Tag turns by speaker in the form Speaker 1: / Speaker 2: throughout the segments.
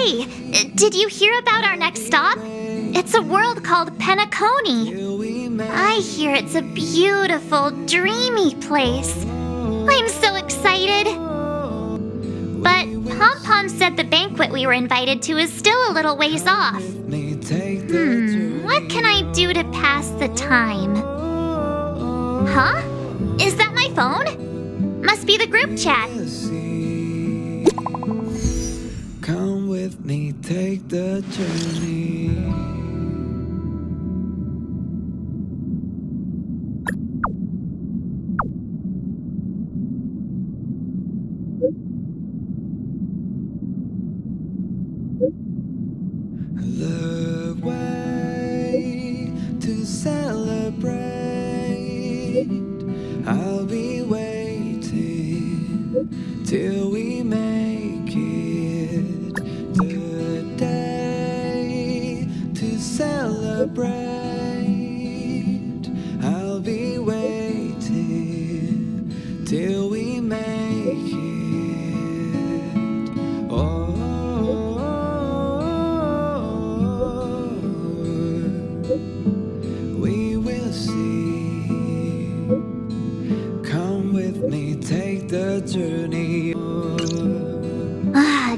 Speaker 1: Hey, did you hear about our next stop? It's a world called Penacony. I hear it's a beautiful, dreamy place. I'm so excited. But Pom-Pom said the banquet we were invited to is still a little ways off. What can I do to pass the time? Huh? Is that my phone? Must be the group chat.
Speaker 2: Come with me, take the journey. The way to celebrate. I'll be waiting till we make it. The day to celebrate. I'll be waiting till we make it. Oh. Take the journey.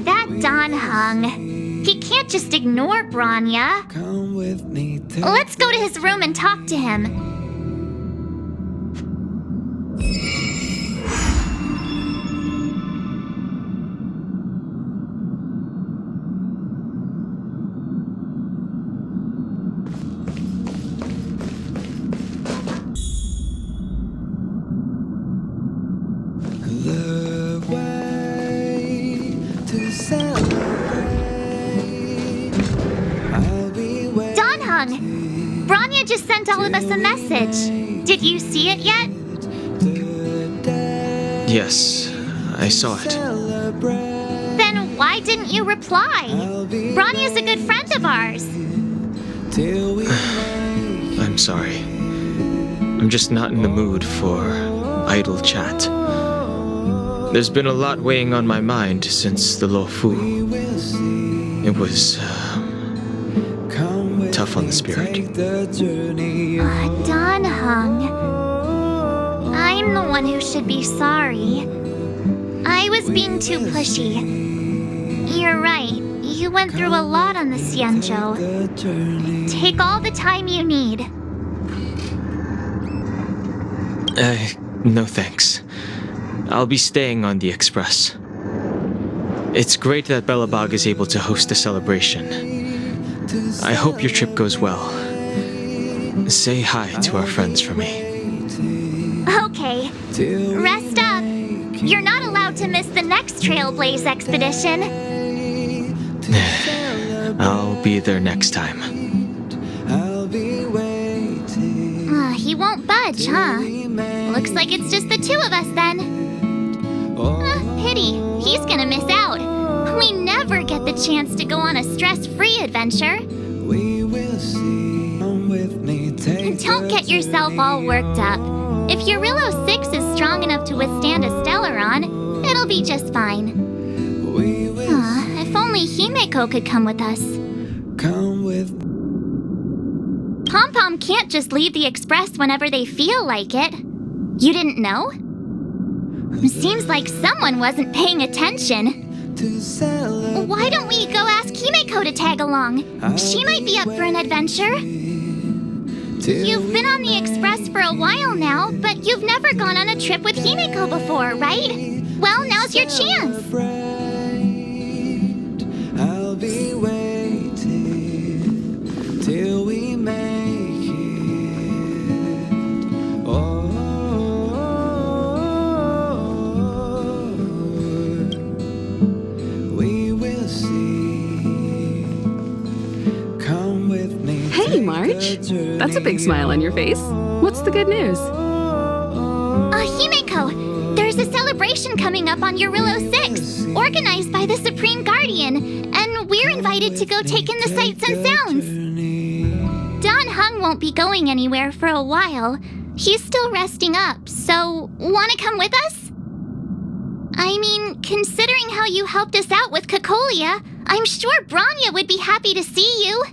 Speaker 1: That Don Hung. He can't just ignore Bronya.
Speaker 2: Come with me.
Speaker 1: Let's go to his room and talk to him.
Speaker 2: The way to celebrate. I'll be waiting.
Speaker 1: Don Hung, Bronya just sent all of us a message. Did you see it yet?
Speaker 3: Yes, I saw it.
Speaker 1: Then why didn't you reply? Bronya's a good friend of ours.
Speaker 3: I'm sorry. I'm just not in the mood for idle chat. There's been a lot weighing on my mind since the Lo Fu. It was tough on the spirit.
Speaker 1: Don Hung. I'm the one who should be sorry. I was being too pushy. You're right. You went through a lot on the Xianzhou. Take all the time you need.
Speaker 3: No thanks. I'll be staying on the Express. It's great that Belobog is able to host a celebration. I hope your trip goes well. Say hi to our friends for me.
Speaker 1: Okay. Rest up. You're not allowed to miss the next Trailblaze expedition.
Speaker 3: I'll be there next time.
Speaker 1: He won't budge, huh? Looks like it's just the two of us then. Pity. He's gonna miss out. We never get the chance to go on a stress-free adventure. Don't get yourself all worked up. If your Rillo 6 is strong enough to withstand a Stellaron, it'll be just fine. If only Himeko could come with us. Pom-Pom can't just leave the Express whenever they feel like it. You didn't know? Seems like someone wasn't paying attention. Why don't we go ask Himeko to tag along? She might be up for an adventure. You've been on the Express for a while now, but you've never gone on a trip with Himeko before, right? Well, now's your chance.
Speaker 2: I'll be waiting till we make it. Oh, we will see. Come with me.
Speaker 4: Hey, March. That's a big smile on your face. What's the good news?
Speaker 1: Himeko, there's a celebration coming up on Rillo 6, organized by the Supreme Guardian, and we're invited to go take in the sights and sounds. Don Hung won't be going anywhere for a while. He's still resting up, so wanna come with us? I mean, considering how you helped us out with Cocolia, I'm sure Bronya would be happy to see you.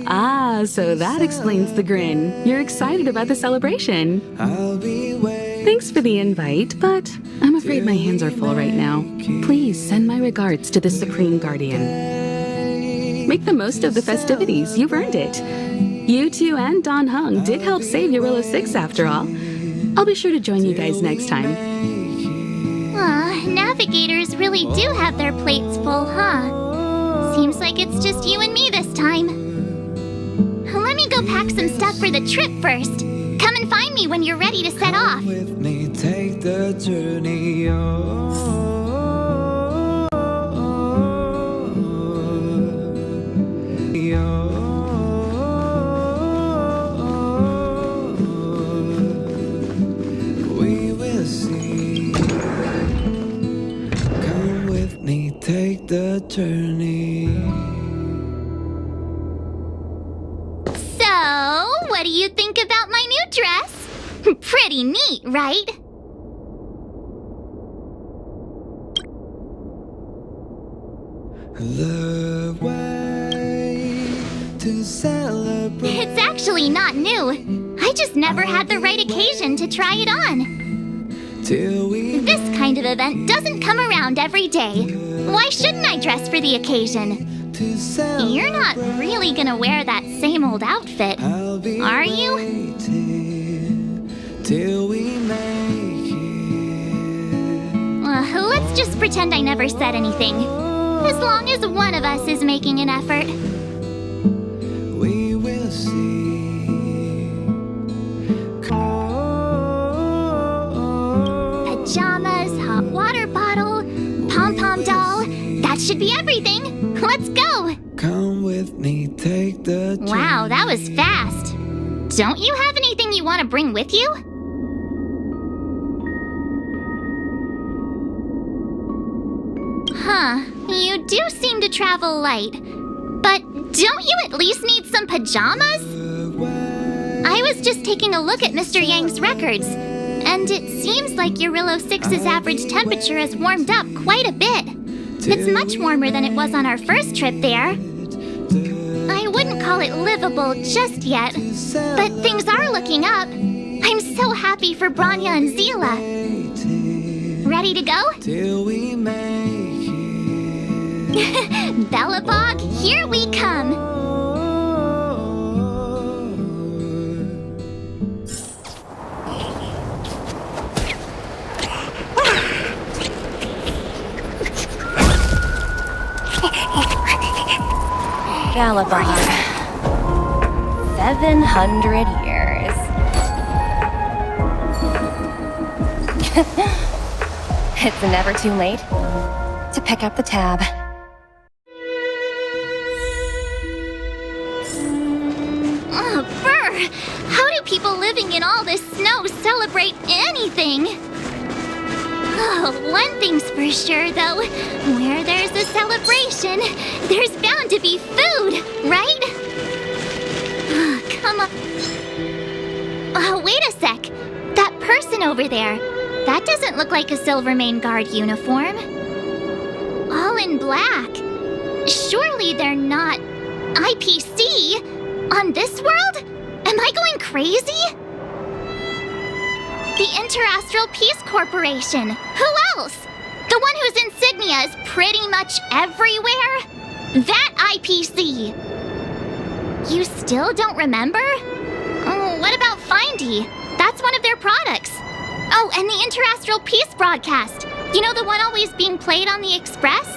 Speaker 4: Ah, so that explains the grin. You're excited about the celebration.
Speaker 2: I'll be waiting.
Speaker 4: Thanks for the invite, but I'm afraid my hands are full right now. Please send my regards to the Supreme Guardian. Make the most of the festivities. You've earned it. You two and Don Hung did help save Eurilla 6 after all. I'll be sure to join you guys next time.
Speaker 1: Navigators really do have their plates full, huh? Seems like it's just you and me this time. Let me go pack some stuff for the trip first. Come and find me when you're ready to set off.
Speaker 2: With me, take the journey. We will see. Come with me, take the journey.
Speaker 1: So, what do you think about my new dress? Pretty neat, right?
Speaker 2: The way to celebrate.
Speaker 1: It's actually not new. I just never had the right occasion to try it on.
Speaker 2: Till we
Speaker 1: This kind of event doesn't come around every day. Why shouldn't I dress for the occasion?
Speaker 2: to celebrate.
Speaker 1: You're not really gonna wear that same old outfit,
Speaker 2: I'll be
Speaker 1: are you?
Speaker 2: waiting till we make it.
Speaker 1: Let's just pretend I never said anything. As long as one of us is making an effort.
Speaker 2: We will see.
Speaker 1: Pajamas, hot water bottle, pom-pom doll. That should be everything. Let's go.
Speaker 2: Come with me, take the
Speaker 1: Wow, that was fast. Don't you have anything you want to bring with you? Huh, you do seem to travel light. But don't you at least need some pajamas? I was just taking a look at Mr. Yang's records, and it seems like Eurilla 6's average temperature has warmed up quite a bit. It's much warmer than it was on our first trip there. I wouldn't call it livable just yet, but things are looking up. I'm so happy for Bronya and Zila. Ready to go?
Speaker 2: till we make it.
Speaker 1: Belobog, here we come.
Speaker 5: Belobog. 700 years. It's never too late to pick up the tab.
Speaker 1: Oh, brr! How do people living in all this snow celebrate anything? Oh, one thing's for sure, though. Where there's a celebration, there's bound to be food, right? Oh, come on. Oh, wait a sec. That person over there, that doesn't look like a Silvermane Guard uniform. All in black. Surely they're not IPC on this world? Am I going crazy? The Interastral Peace Corporation. Who else? The one whose insignia is pretty much everywhere? That IPC. You still don't remember? Oh, what about Findy? That's one of their products. Oh, and the Interastral Peace broadcast. You know the one always being played on the Express?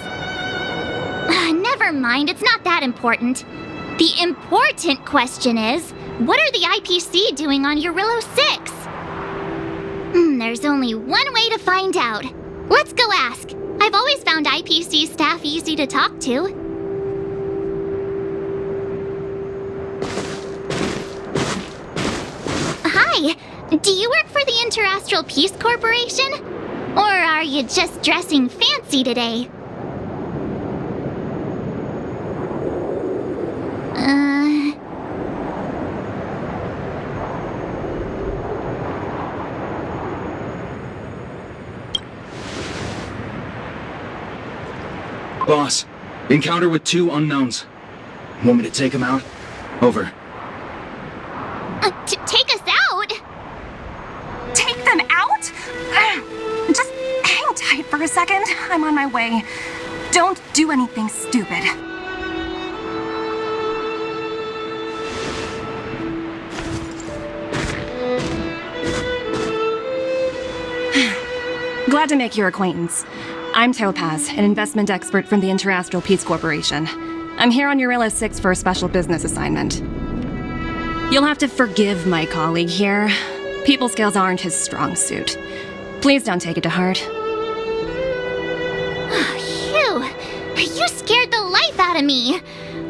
Speaker 1: Never mind, it's not that important. The important question is, what are the IPC doing on Eurilla 6? There's only one way to find out. Let's go ask. I've always found IPC staff easy to talk to. Hi, do you work for the Interastral Peace Corporation? Or are you just dressing fancy today?
Speaker 6: Boss, encounter with 2 unknowns. Want me to take them out? Over.
Speaker 1: Take us out?
Speaker 5: Take them out? Just hang tight for a second. I'm on my way. Don't do anything stupid. Glad to make your acquaintance. I'm Topaz, an investment expert from the Interastral Peace Corporation. I'm here on Eurilla 6 for a special business assignment. You'll have to forgive my colleague here. People skills aren't his strong suit. Please don't take it to heart.
Speaker 1: Phew! You scared the life out of me!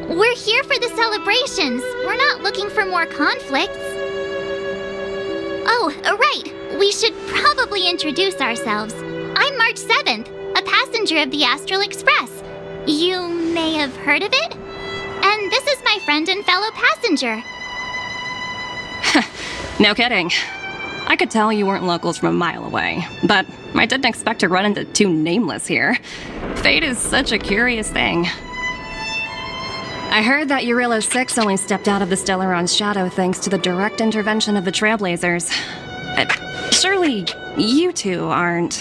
Speaker 1: We're here for the celebrations. We're not looking for more conflicts. Oh, right. We should probably introduce ourselves. I'm March 7th, a passenger of the Astral Express. You may have heard of it? And this is my friend and fellow passenger.
Speaker 5: No kidding. I could tell you weren't locals from a mile away, but I didn't expect to run into 2 nameless here. Fate is such a curious thing. I heard that Eurilla 6 only stepped out of the Stellaron's shadow thanks to the direct intervention of the Trailblazers. Surely you 2 aren't...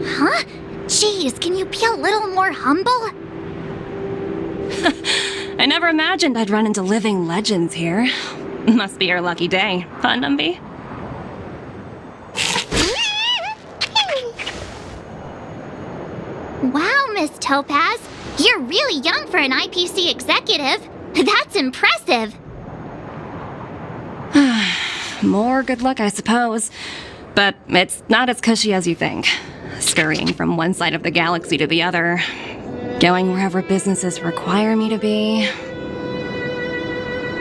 Speaker 1: Huh? Jeez, can you be a little more humble?
Speaker 5: I never imagined I'd run into living legends here. Must be your lucky day, huh, Numby?
Speaker 1: Wow, Miss Topaz. You're really young for an IPC executive. That's impressive.
Speaker 5: More good luck, I suppose. But it's not as cushy as you think. Scurrying from one side of the galaxy to the other. Going wherever businesses require me to be.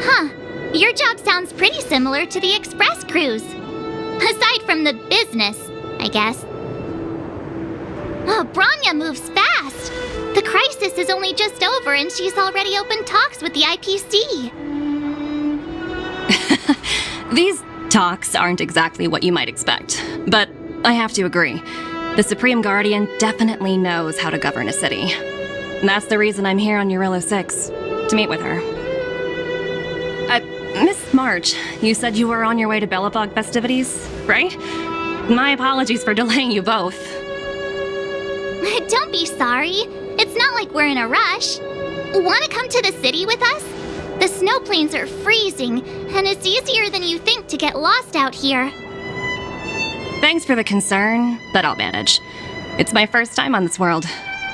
Speaker 1: Huh. Your job sounds pretty similar to the Express cruise. Aside from the business, I guess. Oh, Bronya moves fast. The crisis is only just over and she's already opened talks with the IPC.
Speaker 5: These talks aren't exactly what you might expect. But I have to agree. The Supreme Guardian definitely knows how to govern a city. And that's the reason I'm here on Eurilla 6, to meet with her. Miss March, you said you were on your way to Belobog festivities, right? My apologies for delaying you both.
Speaker 1: Don't be sorry. It's not like we're in a rush. Want to come to the city with us? The snow plains are freezing, and it's easier than you think to get lost out here.
Speaker 5: Thanks for the concern, but I'll manage. It's my first time on this world.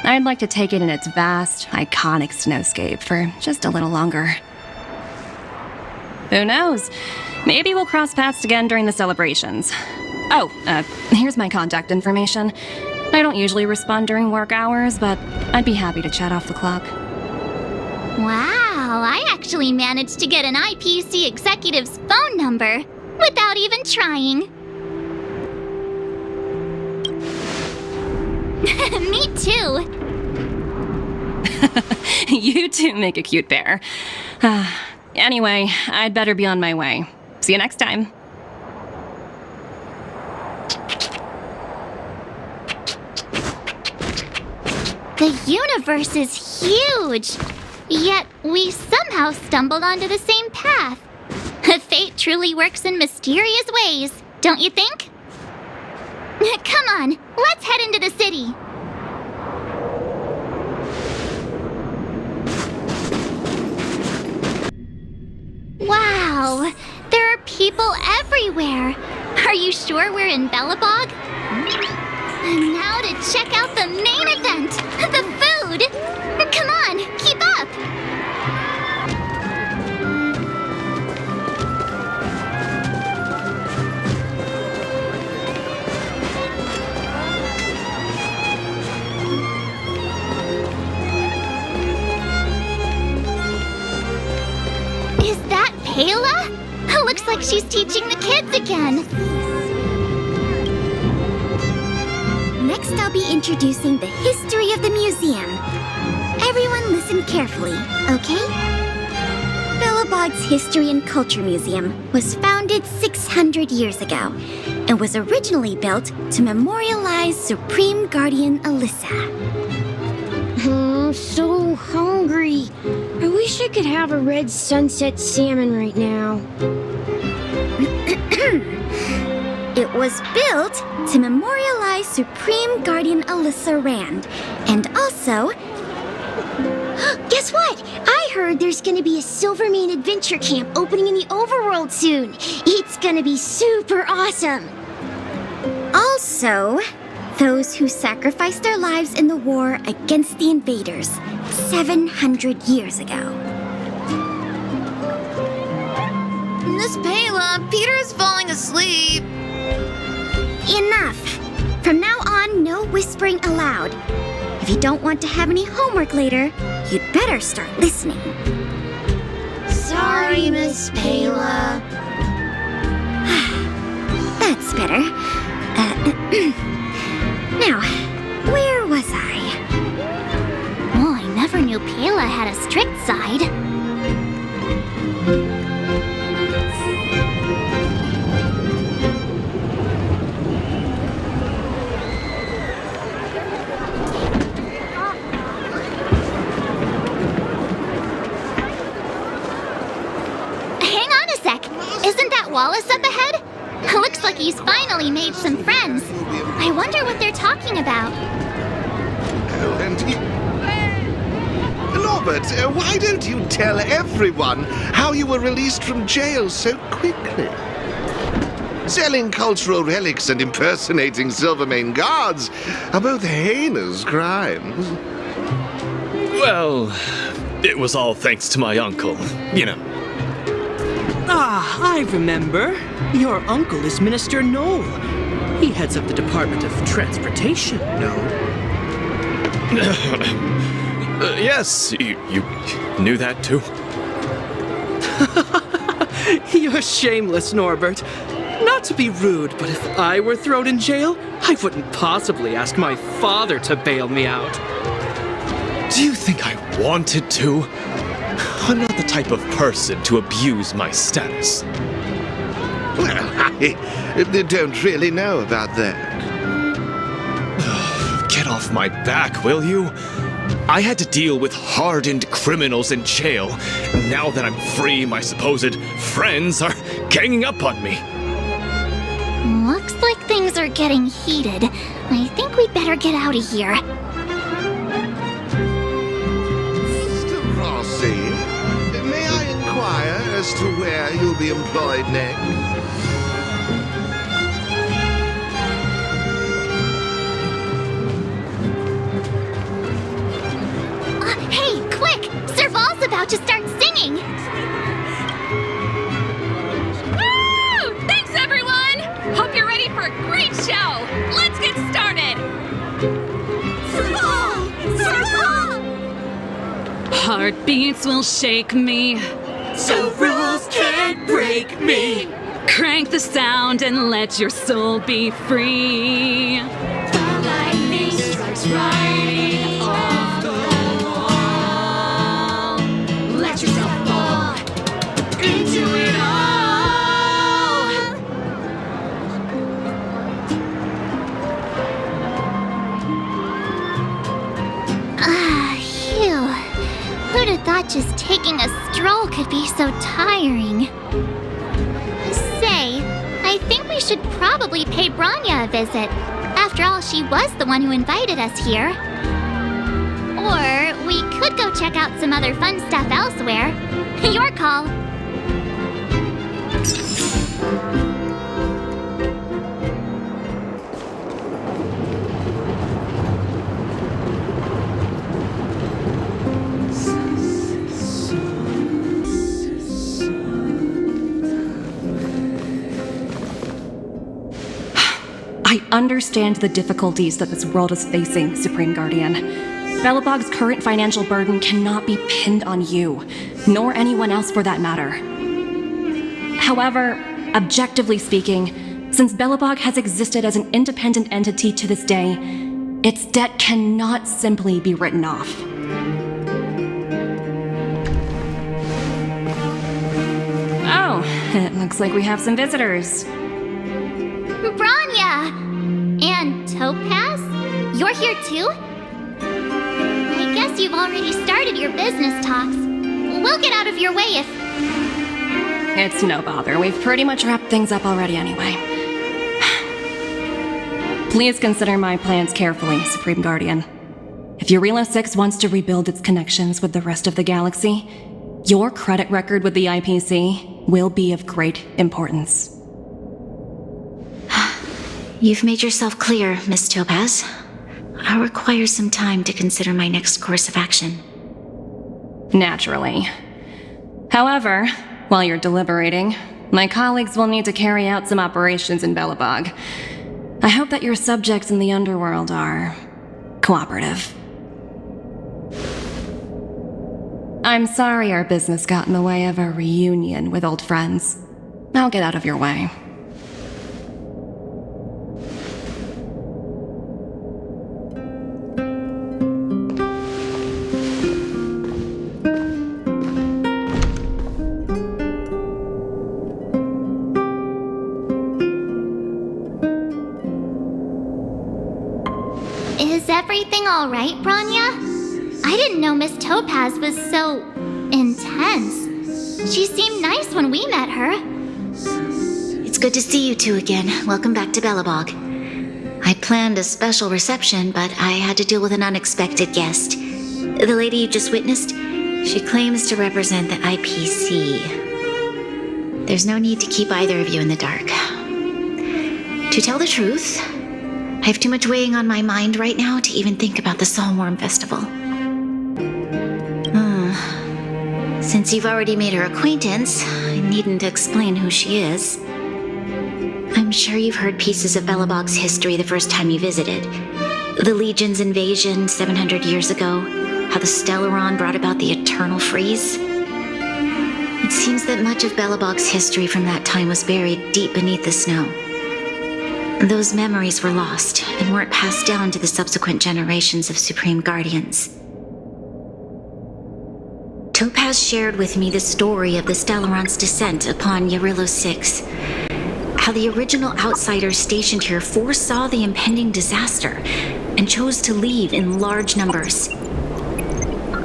Speaker 5: I'd like to take it in its vast, iconic snowscape for just a little longer. Who knows? Maybe we'll cross paths again during the celebrations. Oh, here's my contact information. I don't usually respond during work hours, but I'd be happy to chat off the clock.
Speaker 1: Wow, I actually managed to get an IPC executive's phone number without even trying. Me too.
Speaker 5: You 2 make a cute pair. Anyway, I'd better be on my way. See you next time.
Speaker 1: The universe is huge, yet we somehow stumbled onto the same path. Fate truly works in mysterious ways, don't you think? Come on, let's head into the city. Wow, there are people everywhere. Are you sure we're in Belobog? And now to check out the main event, the food. Come on, keep up. Is that Payla? Looks like she's teaching the kids again.
Speaker 7: Next, I'll be introducing the history of the museum. Everyone listen carefully, okay? Belobog's History and Culture Museum was founded 600 years ago, and and was originally built to memorialize Supreme Guardian Alyssa.
Speaker 8: I'm so hungry. I wish I could have a red sunset salmon right now.
Speaker 7: It was built to memorialize Supreme Guardian Alyssa Rand, and also...
Speaker 8: Guess what? I heard there's gonna be a Silvermane adventure camp opening in the overworld soon. It's gonna be super awesome.
Speaker 7: Also, those who sacrificed their lives in the war against the invaders 700 years ago.
Speaker 9: Miss Payla, Peter is falling asleep.
Speaker 7: Enough! From now on, no whispering allowed. If you don't want to have any homework later, you'd better start listening.
Speaker 8: Sorry, Miss Payla.
Speaker 7: That's better. Now, where was I?
Speaker 1: Oh, I never knew Payla had a strict side. Hang on a sec. Isn't that Wallace up ahead? Looks like he's finally made some friends. I wonder what they're talking about.
Speaker 10: Oh, and Norbert, why don't you tell everyone how you were released from jail so quickly? Selling cultural relics and impersonating Silvermane guards are both heinous crimes.
Speaker 11: Well, it was all thanks to my uncle, you know.
Speaker 12: Ah, I remember. Your uncle is Minister Knoll. He heads up the Department of Transportation, no?
Speaker 11: Yes, you knew that too?
Speaker 12: You're shameless, Norbert. Not to be rude, but if I were thrown in jail, I wouldn't possibly ask my father to bail me out.
Speaker 11: Do you think I wanted to? I'm not the type of person to abuse my status.
Speaker 10: Well, I don't really know about that.
Speaker 11: Get off my back, will you? I had to deal with hardened criminals in jail. Now that I'm free, my supposed friends are ganging up on me.
Speaker 1: Looks like things are getting heated. I think we'd better get out of here.
Speaker 10: Mr. Rossi, may I inquire as to where you'll be employed next?
Speaker 1: Hey, quick! Serval's about to start singing!
Speaker 5: Woo! Thanks, everyone! Hope you're ready for a great show! Let's get started!
Speaker 7: Serval! Serval!
Speaker 4: Heartbeats will shake me.
Speaker 12: So rules can't break me.
Speaker 4: Crank the sound and let your soul be free.
Speaker 2: The lightning strikes right off the wall. Let yourself fall into it all.
Speaker 1: Phew. Who'd have thought just taking a stroll could be so tiring? Say, I think we should probably pay Bronya a visit. After all, she was the one who invited us here. Or we could go check out some other fun stuff elsewhere. Your call.
Speaker 5: I understand the difficulties that this world is facing, Supreme Guardian. Belobog's current financial burden cannot be pinned on you, nor anyone else for that matter. However, objectively speaking, since Belobog has existed as an independent entity to this day, its debt cannot simply be written off. Oh, it looks like we have some visitors.
Speaker 1: You're here too? I guess you've already started your business talks. We'll get out of your way if...
Speaker 5: It's no bother. We've pretty much wrapped things up already anyway. Please consider my plans carefully, Supreme Guardian. If Yarilo 6 wants to rebuild its connections with the rest of the galaxy, your credit record with the IPC will be of great importance.
Speaker 13: You've made yourself clear, Miss Topaz. I'll require some time to consider my next course of action.
Speaker 5: Naturally. However, while you're deliberating, my colleagues will need to carry out some operations in Belobog. I hope that your subjects in the underworld are cooperative. I'm sorry our business got in the way of a reunion with old friends. I'll get out of your way.
Speaker 1: Is everything all right, Bronya? I didn't know Miss Topaz was so... intense. She seemed nice when we met her.
Speaker 13: It's good to see you two again. Welcome back to Belobog. I planned a special reception, but I had to deal with an unexpected guest. The lady you just witnessed, she claims to represent the IPC. There's no need to keep either of you in the dark. To tell the truth, I have too much weighing on my mind right now to even think about the Saltworm Festival. Since you've already made her acquaintance, I needn't explain who she is. I'm sure you've heard pieces of Belobog's history the first time you visited. The Legion's invasion 700 years ago, how the Stellaron brought about the Eternal Freeze. It seems that much of Belobog's history from that time was buried deep beneath the snow. Those memories were lost and weren't passed down to the subsequent generations of Supreme Guardians. Topaz shared with me the story of the Stellaron's descent upon Yarilo 6. How the original outsiders stationed here foresaw the impending disaster and chose to leave in large numbers.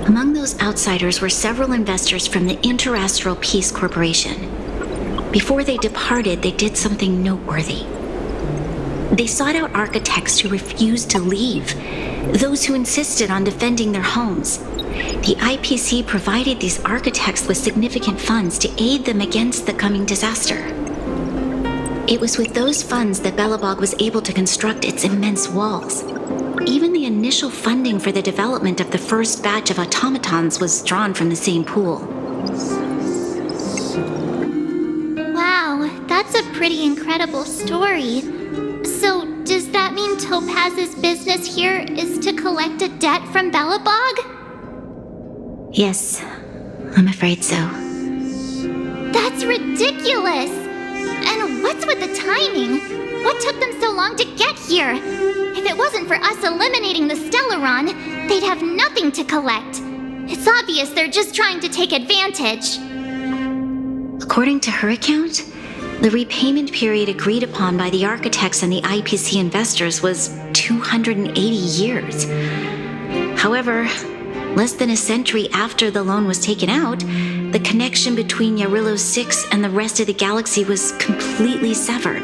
Speaker 13: Among those outsiders were several investors from the Interastral Peace Corporation. Before they departed, they did something noteworthy. They sought out architects who refused to leave, those who insisted on defending their homes. The IPC provided these architects with significant funds to aid them against the coming disaster. It was with those funds that Belobog was able to construct its immense walls. Even the initial funding for the development of the first batch of automatons was drawn from the same pool.
Speaker 1: Wow, that's a pretty incredible story. So, does that mean Topaz's business here is to collect a debt from Belobog?
Speaker 13: Yes, I'm afraid so.
Speaker 1: That's ridiculous! And what's with the timing? What took them so long to get here? If it wasn't for us eliminating the Stellaron, they'd have nothing to collect. It's obvious they're just trying to take advantage.
Speaker 13: According to her account, the repayment period agreed upon by the architects and the IPC investors was 280 years. However, less than a century after the loan was taken out, the connection between Yarilo 6 and the rest of the galaxy was completely severed.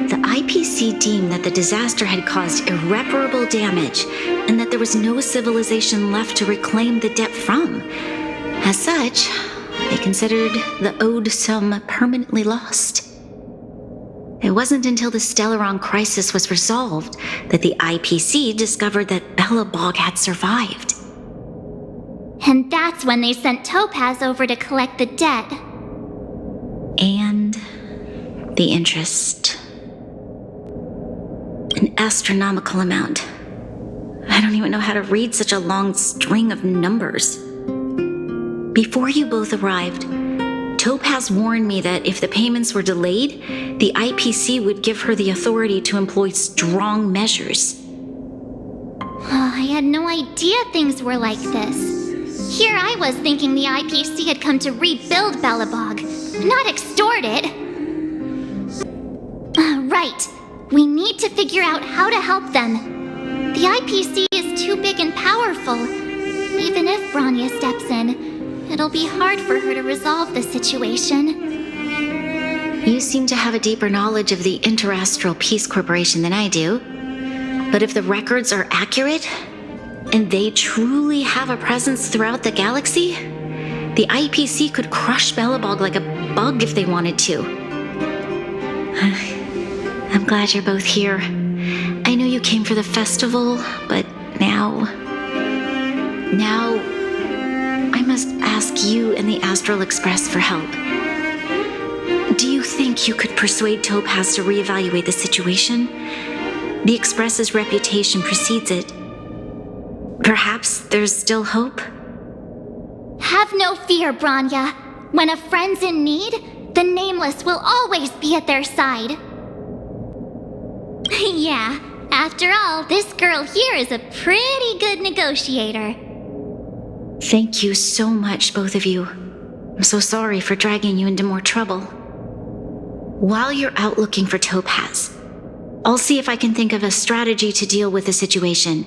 Speaker 13: The IPC deemed that the disaster had caused irreparable damage and that there was no civilization left to reclaim the debt from. As such, they considered the owed sum permanently lost. It wasn't until the Stellaron crisis was resolved that the IPC discovered that Belobog had survived.
Speaker 1: And that's when they sent Topaz over to collect the debt.
Speaker 13: And the interest. An astronomical amount. I don't even know how to read such a long string of numbers. Before you both arrived, Topaz warned me that if the payments were delayed, the IPC would give her the authority to employ strong measures.
Speaker 1: Oh, I had no idea things were like this. Here I was thinking the IPC had come to rebuild Belobog, not extort it. Right. We need to figure out how to help them. The IPC is too big and powerful. Even if Bronya steps in, it'll be hard for her to resolve the situation.
Speaker 13: You seem to have a deeper knowledge of the Interastral Peace Corporation than I do. But if the records are accurate, and they truly have a presence throughout the galaxy, the IPC could crush Belobog like a bug if they wanted to. I'm glad you're both here. I know you came for the festival, but now I must ask you and the Astral Express for help. Do you think you could persuade Topaz to reevaluate the situation? The Express's reputation precedes it. Perhaps there's still hope?
Speaker 1: Have no fear, Bronya. When a friend's in need, the Nameless will always be at their side. Yeah, after all, this girl here is a pretty good negotiator.
Speaker 13: Thank you so much, both of you. I'm so sorry for dragging you into more trouble. While you're out looking for Topaz, I'll see if I can think of a strategy to deal with the situation.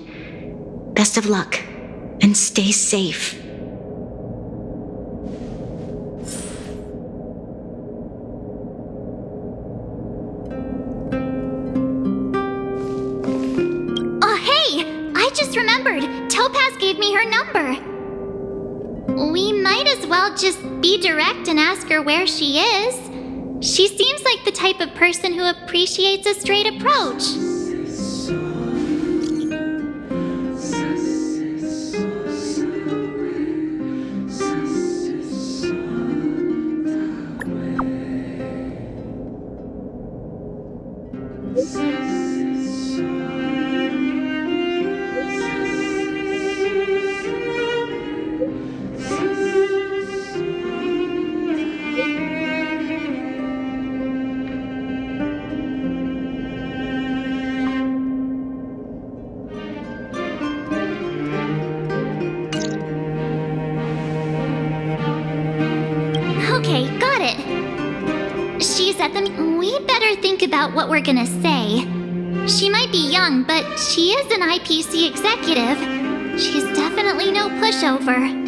Speaker 13: Best of luck, and stay safe.
Speaker 1: Oh, hey! I just remembered. Topaz gave me her number. We might as well just be direct and ask her where she is. She seems like the type of person who appreciates a straight approach. Okay, got it. She's at the... We better think about what we're gonna say. She might be young, but she is an IPC executive. She's definitely no pushover.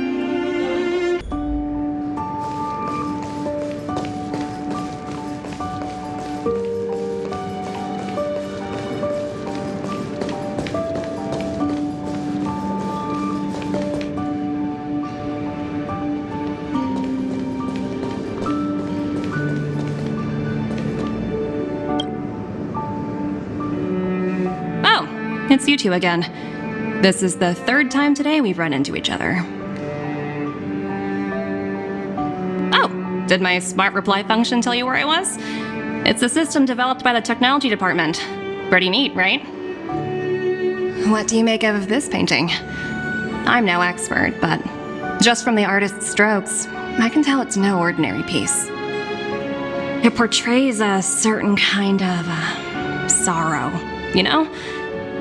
Speaker 5: It's you two again. This is the third time today we've run into each other. Oh, did my smart reply function tell you where I was? It's a system developed by the technology department. Pretty neat, right? What do you make of this painting? I'm no expert, but just from the artist's strokes, I can tell it's no ordinary piece. It portrays a certain kind of sorrow, you know?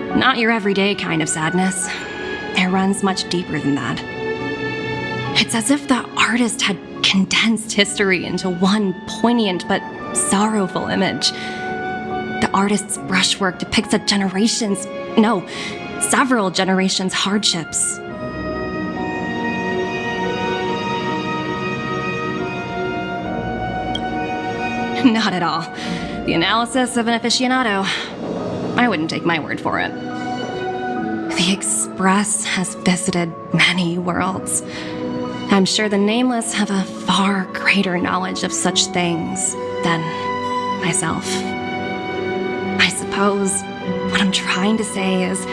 Speaker 5: Not your everyday kind of sadness. It runs much deeper than that. It's as if the artist had condensed history into one poignant but sorrowful image. The artist's brushwork depicts several generations' hardships. Not at all. The analysis of an aficionado. I wouldn't take my word for it. The Express has visited many worlds. I'm sure the Nameless have a far greater knowledge of such things than myself. I suppose what I'm trying to say is,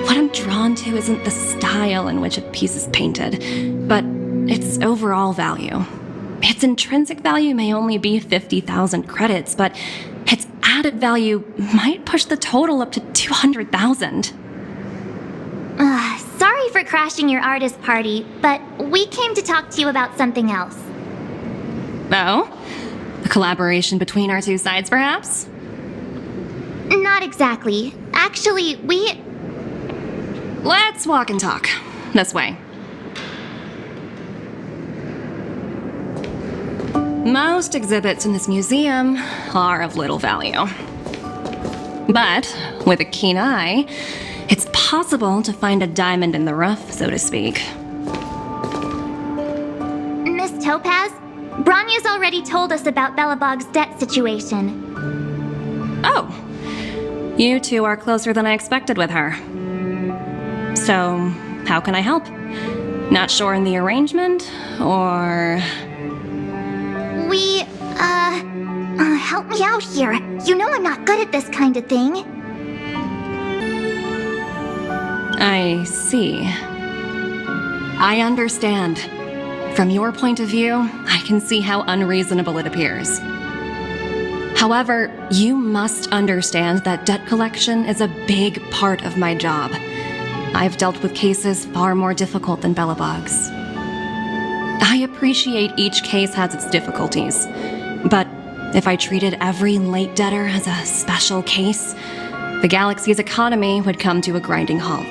Speaker 5: what I'm drawn to isn't the style in which a piece is painted, but its overall value. Its intrinsic value may only be 50,000 credits, but its added value might push the total up to 200,000.
Speaker 1: Sorry for crashing your artist party, but we came to talk to you about something else.
Speaker 5: Oh? A collaboration between our two sides, perhaps?
Speaker 1: Not exactly. Actually,
Speaker 5: Let's walk and talk. This way. Most exhibits in this museum are of little value. But with a keen eye, it's impossible to find a diamond in the rough, so to speak.
Speaker 1: Miss Topaz, Bronya's already told us about Belobog's debt situation.
Speaker 5: Oh, you two are closer than I expected with her. So, how can I help? Not sure in the arrangement, or...
Speaker 1: Help me out here. You know I'm not good at this kind of thing.
Speaker 5: I see. I understand. From your point of view, I can see how unreasonable it appears. However, you must understand that debt collection is a big part of my job. I've dealt with cases far more difficult than Belobog's. I appreciate each case has its difficulties, but if I treated every late debtor as a special case, the galaxy's economy would come to a grinding halt.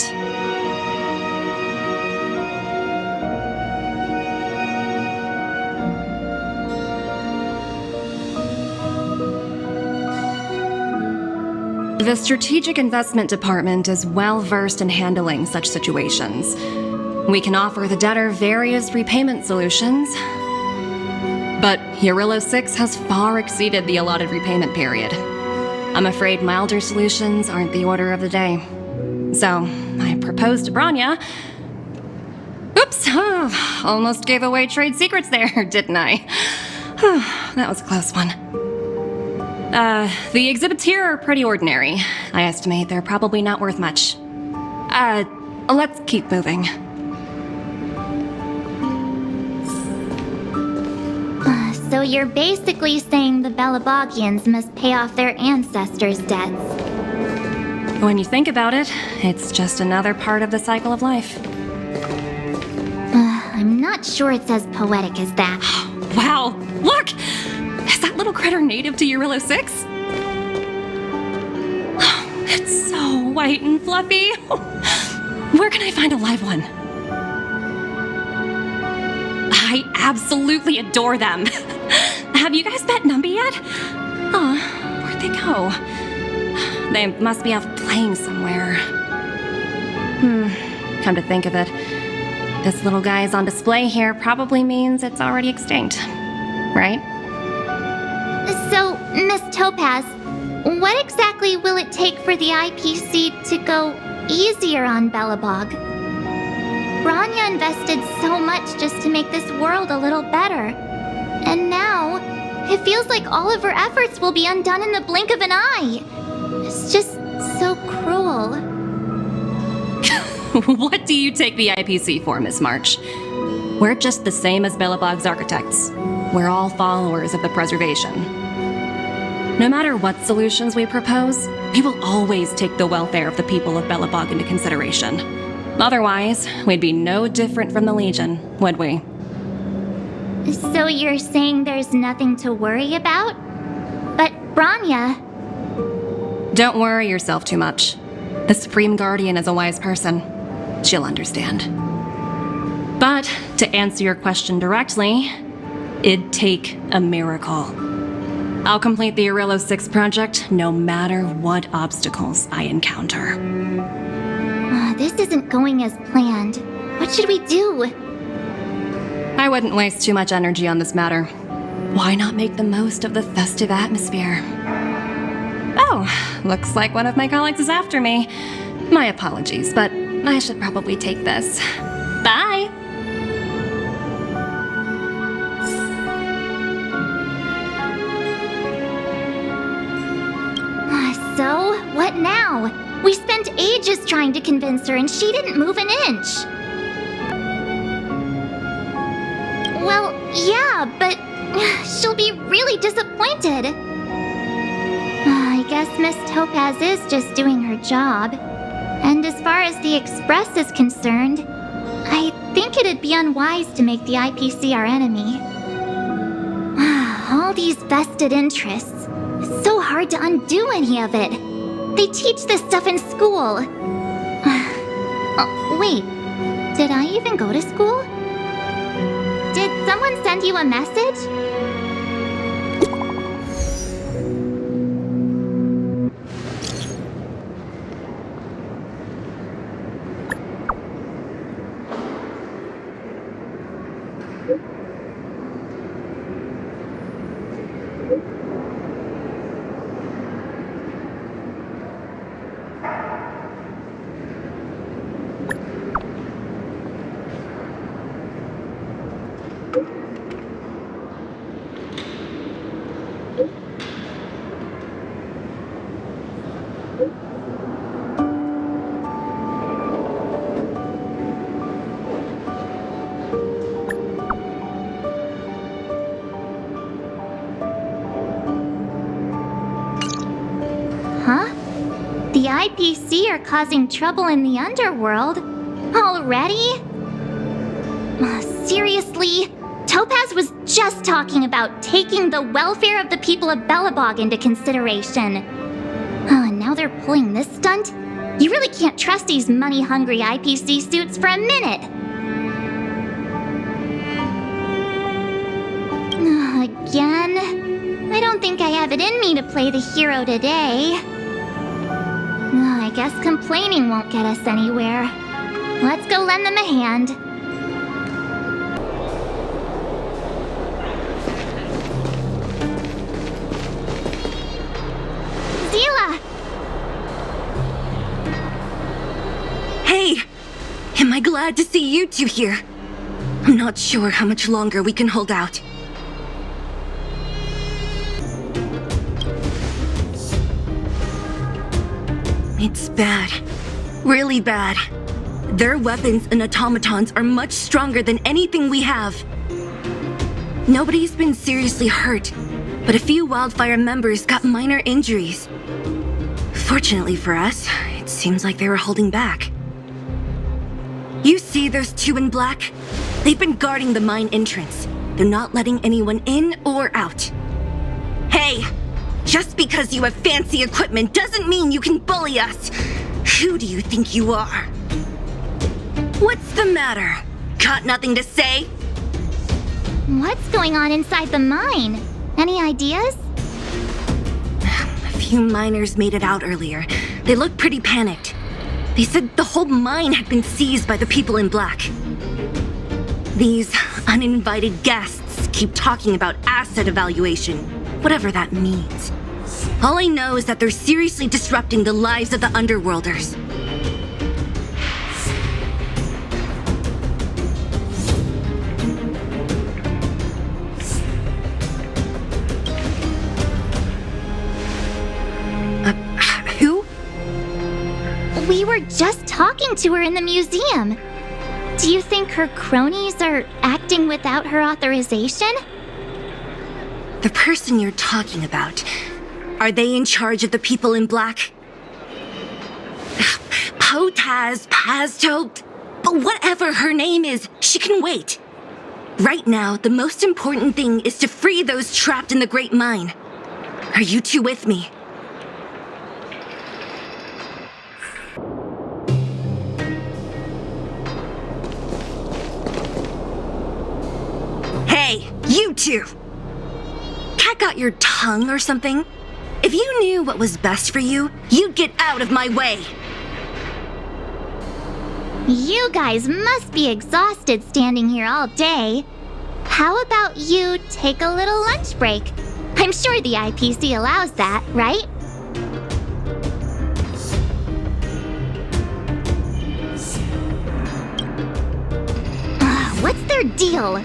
Speaker 5: The Strategic Investment Department is well versed in handling such situations. We can offer the debtor various repayment solutions, but Eurillo 6 has far exceeded the allotted repayment period. I'm afraid milder solutions aren't the order of the day. So, I proposed to Bronya. Oops! Almost gave away trade secrets there, didn't I? That was a close one. The exhibits here are pretty ordinary. I estimate they're probably not worth much. Let's keep moving.
Speaker 1: So you're basically saying the Belobogians must pay off their ancestors' debts.
Speaker 5: When you think about it, it's just another part of the cycle of life.
Speaker 1: I'm not sure it's as poetic as that.
Speaker 5: Wow, look! Is that little critter native to Eurillo 6? It's so white and fluffy. Where can I find a live one? I absolutely adore them. Have you guys met Numby yet? Oh, where'd they go? They must be off playing somewhere. Come to think of it, this little guy is on display here probably means it's already extinct, right?
Speaker 1: So, Miss Topaz, what exactly will it take for the IPC to go easier on Belobog? Bronya invested so much just to make this world a little better. And now, it feels like all of her efforts will be undone in the blink of an eye. It's just so cruel.
Speaker 5: What do you take the IPC for, Miss March? We're just the same as Belobog's architects. We're all followers of the preservation. No matter what solutions we propose, we will always take the welfare of the people of Belobog into consideration. Otherwise, we'd be no different from the Legion, would we?
Speaker 1: So you're saying there's nothing to worry about? But Bronya...
Speaker 5: Don't worry yourself too much. The Supreme Guardian is a wise person. She'll understand. But, to answer your question directly, it'd take a miracle. I'll complete the Eurillo 6 project no matter what obstacles I encounter.
Speaker 1: This isn't going as planned. What should we do?
Speaker 5: I wouldn't waste too much energy on this matter. Why not make the most of the festive atmosphere? Oh, looks like one of my colleagues is after me. My apologies, but I should probably take this. Bye!
Speaker 1: So, what now? We spent ages trying to convince her and she didn't move an inch. Well, yeah, but she'll be really disappointed. I guess Miss Topaz is just doing her job. And as far as the Express is concerned, I think it'd be unwise to make the IPC our enemy. All these vested interests. It's so hard to undo any of it. They teach this stuff in school. Oh, wait, did I even go to school? Did someone send you a message? IPC are causing trouble in the underworld. Already? Seriously? Topaz was just talking about taking the welfare of the people of Belobog into consideration. And now they're pulling this stunt? You really can't trust these money-hungry IPC suits for a minute. Again? I don't think I have it in me to play the hero today. I guess complaining won't get us anywhere. Let's go lend them a hand. Zila!
Speaker 14: Hey! Am I glad to see you two here? I'm not sure how much longer we can hold out. It's bad. Really bad. Their weapons and automatons are much stronger than anything we have. Nobody's been seriously hurt, but a few Wildfire members got minor injuries. Fortunately for us, it seems like they were holding back. You see those two in black? They've been guarding the mine entrance. They're not letting anyone in or out. Hey! Just because you have fancy equipment doesn't mean you can bully us! Who do you think you are? What's the matter? Got nothing to say?
Speaker 1: What's going on inside the mine? Any ideas?
Speaker 14: A few miners made it out earlier. They looked pretty panicked. They said the whole mine had been seized by the people in black. These uninvited guests keep talking about asset evaluation, whatever that means. All I know is that they're seriously disrupting the lives of the Underworlders. Who?
Speaker 1: We were just talking to her in the museum. Do you think her cronies are acting without her authorization?
Speaker 14: The person you're talking about, are they in charge of the people in black? Topaz, Pazto, but whatever her name is, she can wait. Right now, the most important thing is to free those trapped in the Great Mine. Are you two with me? Hey, you two! Cat got your tongue or something? If you knew what was best for you, you'd get out of my way!
Speaker 1: You guys must be exhausted standing here all day. How about you take a little lunch break? I'm sure the IPC allows that, right? What's their deal?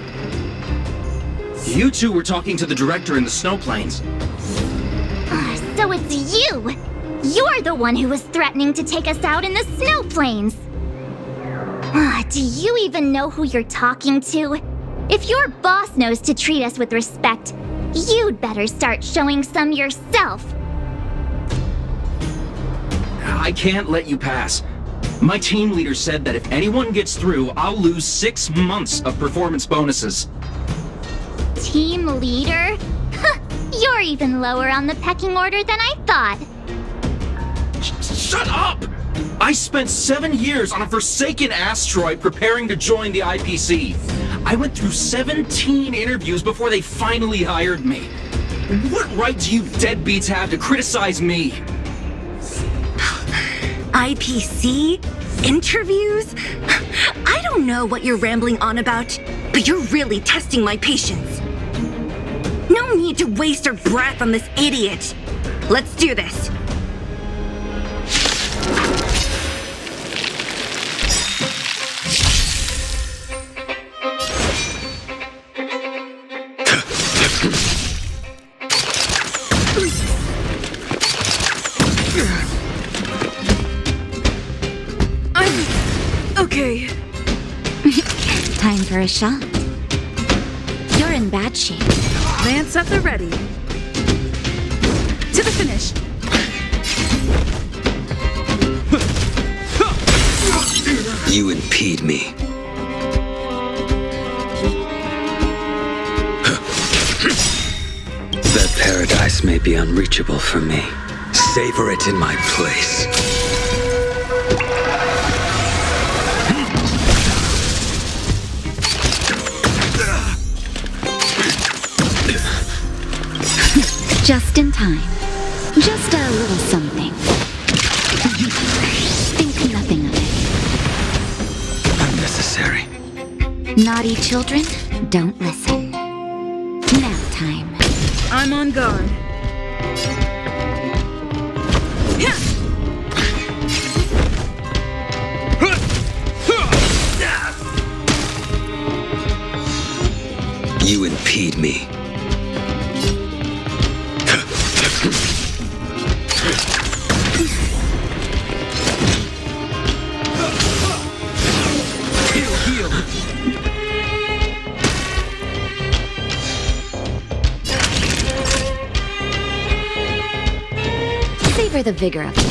Speaker 6: You two were talking to the director in the snow plains.
Speaker 1: So it's you! You're the one who was threatening to take us out in the snow plains! Do you even know who you're talking to? If your boss knows to treat us with respect, you'd better start showing some yourself.
Speaker 6: I can't let you pass. My team leader said that if anyone gets through, I'll lose 6 months of performance bonuses.
Speaker 1: Team leader? You're even lower on the pecking order than I thought.
Speaker 6: Shut up! I spent 7 years on a forsaken asteroid preparing to join the IPC. I went through 17 interviews before they finally hired me. What right do you deadbeats have to criticize me?
Speaker 14: IPC? Interviews? I don't know what you're rambling on about, but you're really testing my patience. No need to waste our breath on this idiot. Let's do this.
Speaker 4: Okay.
Speaker 1: Time for a shot. You're in bad shape.
Speaker 4: Lance at the ready. To the finish.
Speaker 2: You impede me. That paradise may be unreachable for me. Savor it in my place.
Speaker 13: Just in time. Just a little something. Think nothing of it.
Speaker 2: Unnecessary.
Speaker 13: Naughty children, don't listen. Nap time.
Speaker 14: I'm on guard.
Speaker 2: You impede me.
Speaker 13: Savor the vigor of it.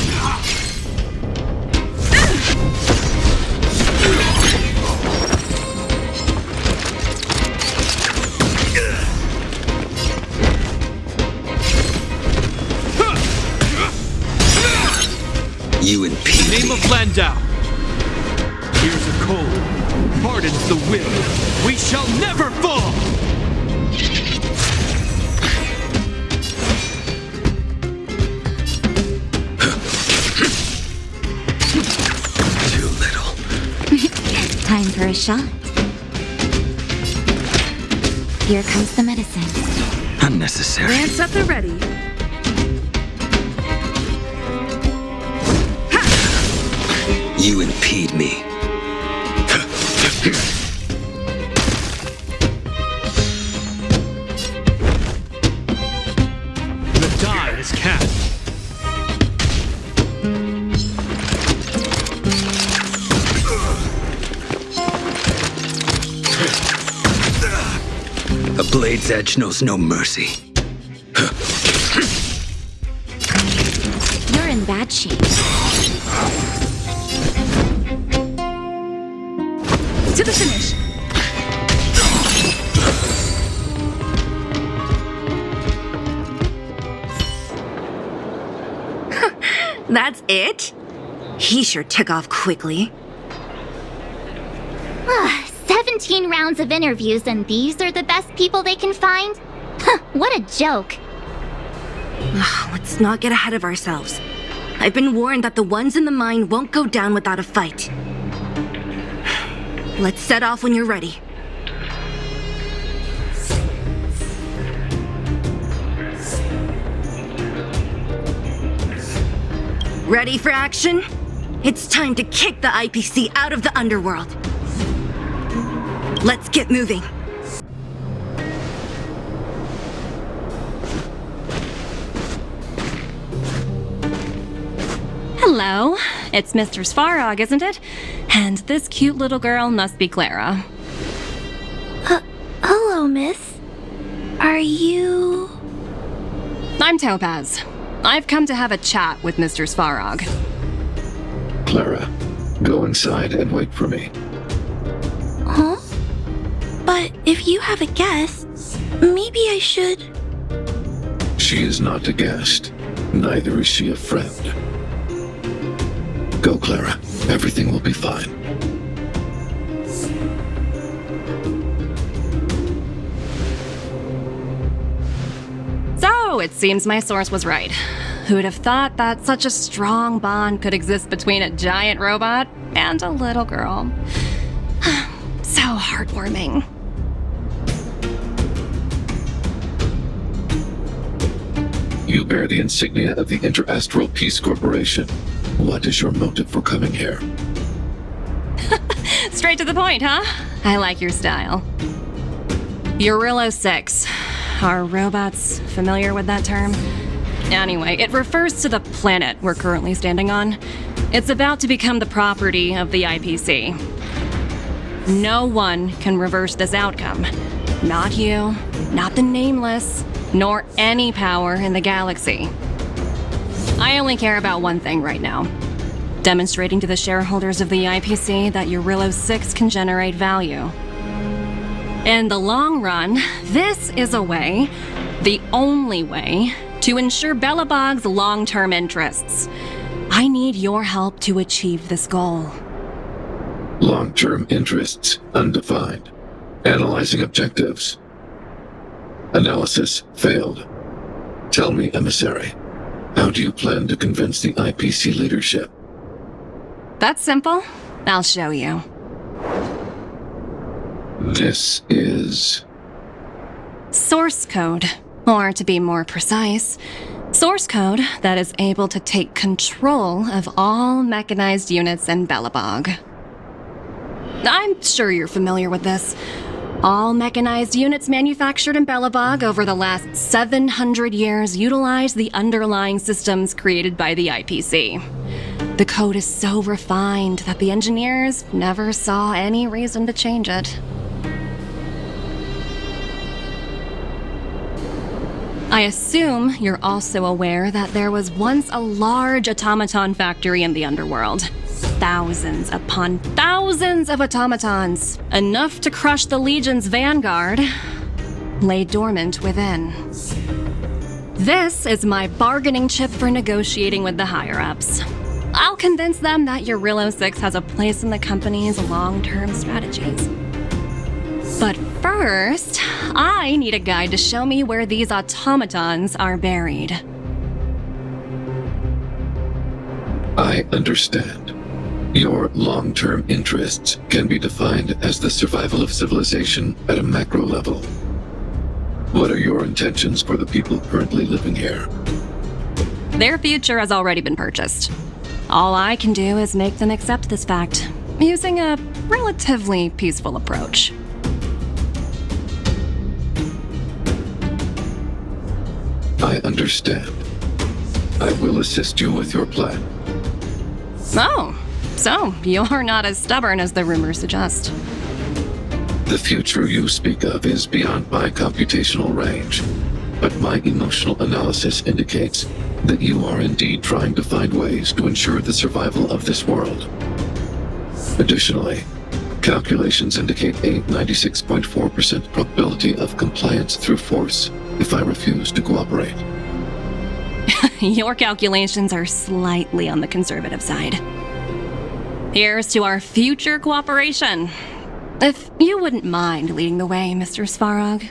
Speaker 2: You impede
Speaker 15: In the name of Landau, here's a cold, pardons the will. We shall never fall!
Speaker 2: Too little.
Speaker 13: Time for a shot. Here comes the medicine.
Speaker 2: Unnecessary.
Speaker 14: Lance at the ready.
Speaker 2: You impede me.
Speaker 15: The die is cast.
Speaker 2: A blade's edge knows no mercy.
Speaker 13: You're in bad shape.
Speaker 14: To the finish. That's it? He sure took off quickly.
Speaker 1: 17 rounds of interviews and these are the best people they can find? What a joke.
Speaker 14: Let's not get ahead of ourselves. I've been warned that the ones in the mine won't go down without a fight. Let's set off when you're ready. Ready for action? It's time to kick the IPC out of the underworld. Let's get moving.
Speaker 5: Hello. It's Mr. Svarog, isn't it? And this cute little girl must be Clara.
Speaker 8: Hello, miss. Are you...
Speaker 5: I'm Topaz. I've come to have a chat with Mr. Svarog.
Speaker 16: Clara, go inside and wait for me.
Speaker 8: Huh? But if you have a guest, maybe I should...
Speaker 16: She is not a guest. Neither is she a friend. Go, Clara. Everything will be fine.
Speaker 5: So, it seems my source was right. Who'd have thought that such a strong bond could exist between a giant robot and a little girl? So heartwarming.
Speaker 16: You bear the insignia of the Interastral Peace Corporation. What is your motive for coming here?
Speaker 5: Straight to the point, huh? I like your style. Urilo 6. Are robots familiar with that term? Anyway, it refers to the planet we're currently standing on. It's about to become the property of the IPC. No one can reverse this outcome. Not you, not the Nameless, nor any power in the galaxy. I only care about one thing right now. demonstrating to the shareholders of the IPC that Eurylo 6 can generate value. In the long run, this is a way, the only way, to ensure Belobog's long-term interests. I need your help to achieve this goal.
Speaker 16: Long-term interests undefined. Analyzing objectives. Analysis failed. Tell me, emissary, how do you plan to convince the IPC leadership?
Speaker 5: That's simple. I'll show you.
Speaker 16: This is...
Speaker 5: source code. Or to be more precise, source code that is able to take control of all mechanized units in Belobog. I'm sure you're familiar with this. All mechanized units manufactured in Belobog over the last 700 years utilize the underlying systems created by the IPC. The code is so refined that the engineers never saw any reason to change it. I assume you're also aware that there was once a large automaton factory in the underworld. Thousands upon thousands of automatons, enough to crush the Legion's vanguard, lay dormant within. This is my bargaining chip for negotiating with the higher-ups. I'll convince them that Eurylo 6 has a place in the company's long-term strategies. But first, I need a guide to show me where these automatons are buried.
Speaker 16: I understand. Your long-term interests can be defined as the survival of civilization at a macro level. What are your intentions for the people currently living here?
Speaker 5: Their future has already been purchased. All I can do is make them accept this fact, using a relatively peaceful approach.
Speaker 16: I understand. I will assist you with your plan.
Speaker 5: Oh, so you're not as stubborn as the rumors suggest.
Speaker 16: The future you speak of is beyond my computational range, but my emotional analysis indicates that you are indeed trying to find ways to ensure the survival of this world. Additionally, calculations indicate a 96.4% probability of compliance through force if I refuse to cooperate.
Speaker 5: Your calculations are slightly on the conservative side. Here's to our future cooperation. If you wouldn't mind leading the way, Mr. Svarog.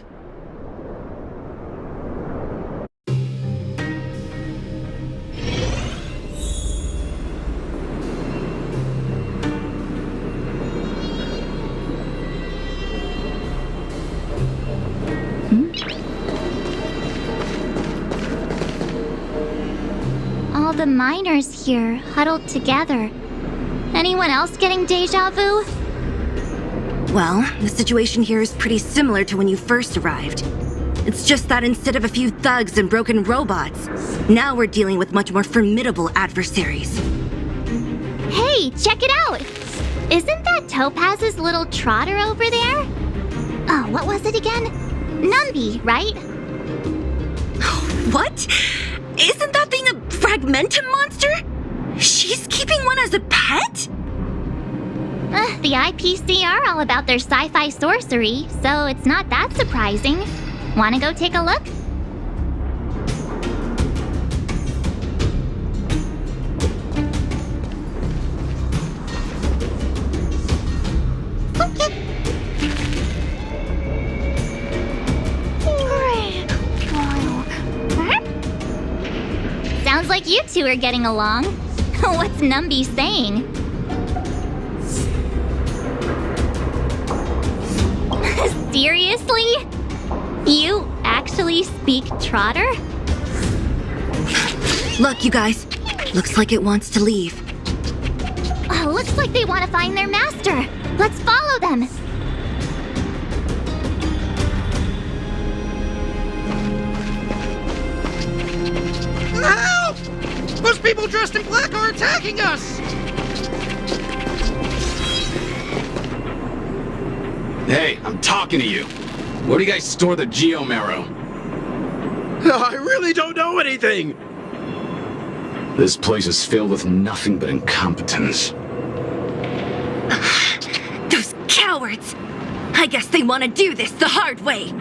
Speaker 1: All the miners here, huddled together. Anyone else getting deja vu?
Speaker 14: Well, the situation here is pretty similar to when you first arrived. It's just that instead of a few thugs and broken robots, now we're dealing with much more formidable adversaries.
Speaker 1: Hey, check it out! Isn't that Topaz's little trotter over there? Oh, what was it again? Numby, right?
Speaker 14: What? Isn't that thing a fragmentum monster? She's keeping one as a pet?
Speaker 1: The IPC are all about their sci-fi sorcery, so it's not that surprising. Wanna go take a look? Sounds like you two are getting along. What's Numby saying? Seriously? You actually speak Trotter?
Speaker 14: Look, you guys. Looks like it wants to leave.
Speaker 1: Looks like they want to find their master. Let's follow them.
Speaker 12: Help! Those people dressed in black are attacking us!
Speaker 6: Hey, I'm talking to you. Where do you guys store the Geomarrow?
Speaker 12: I really don't know anything!
Speaker 17: This place is filled with nothing but incompetence.
Speaker 14: Those cowards! I guess they want to do this the hard way.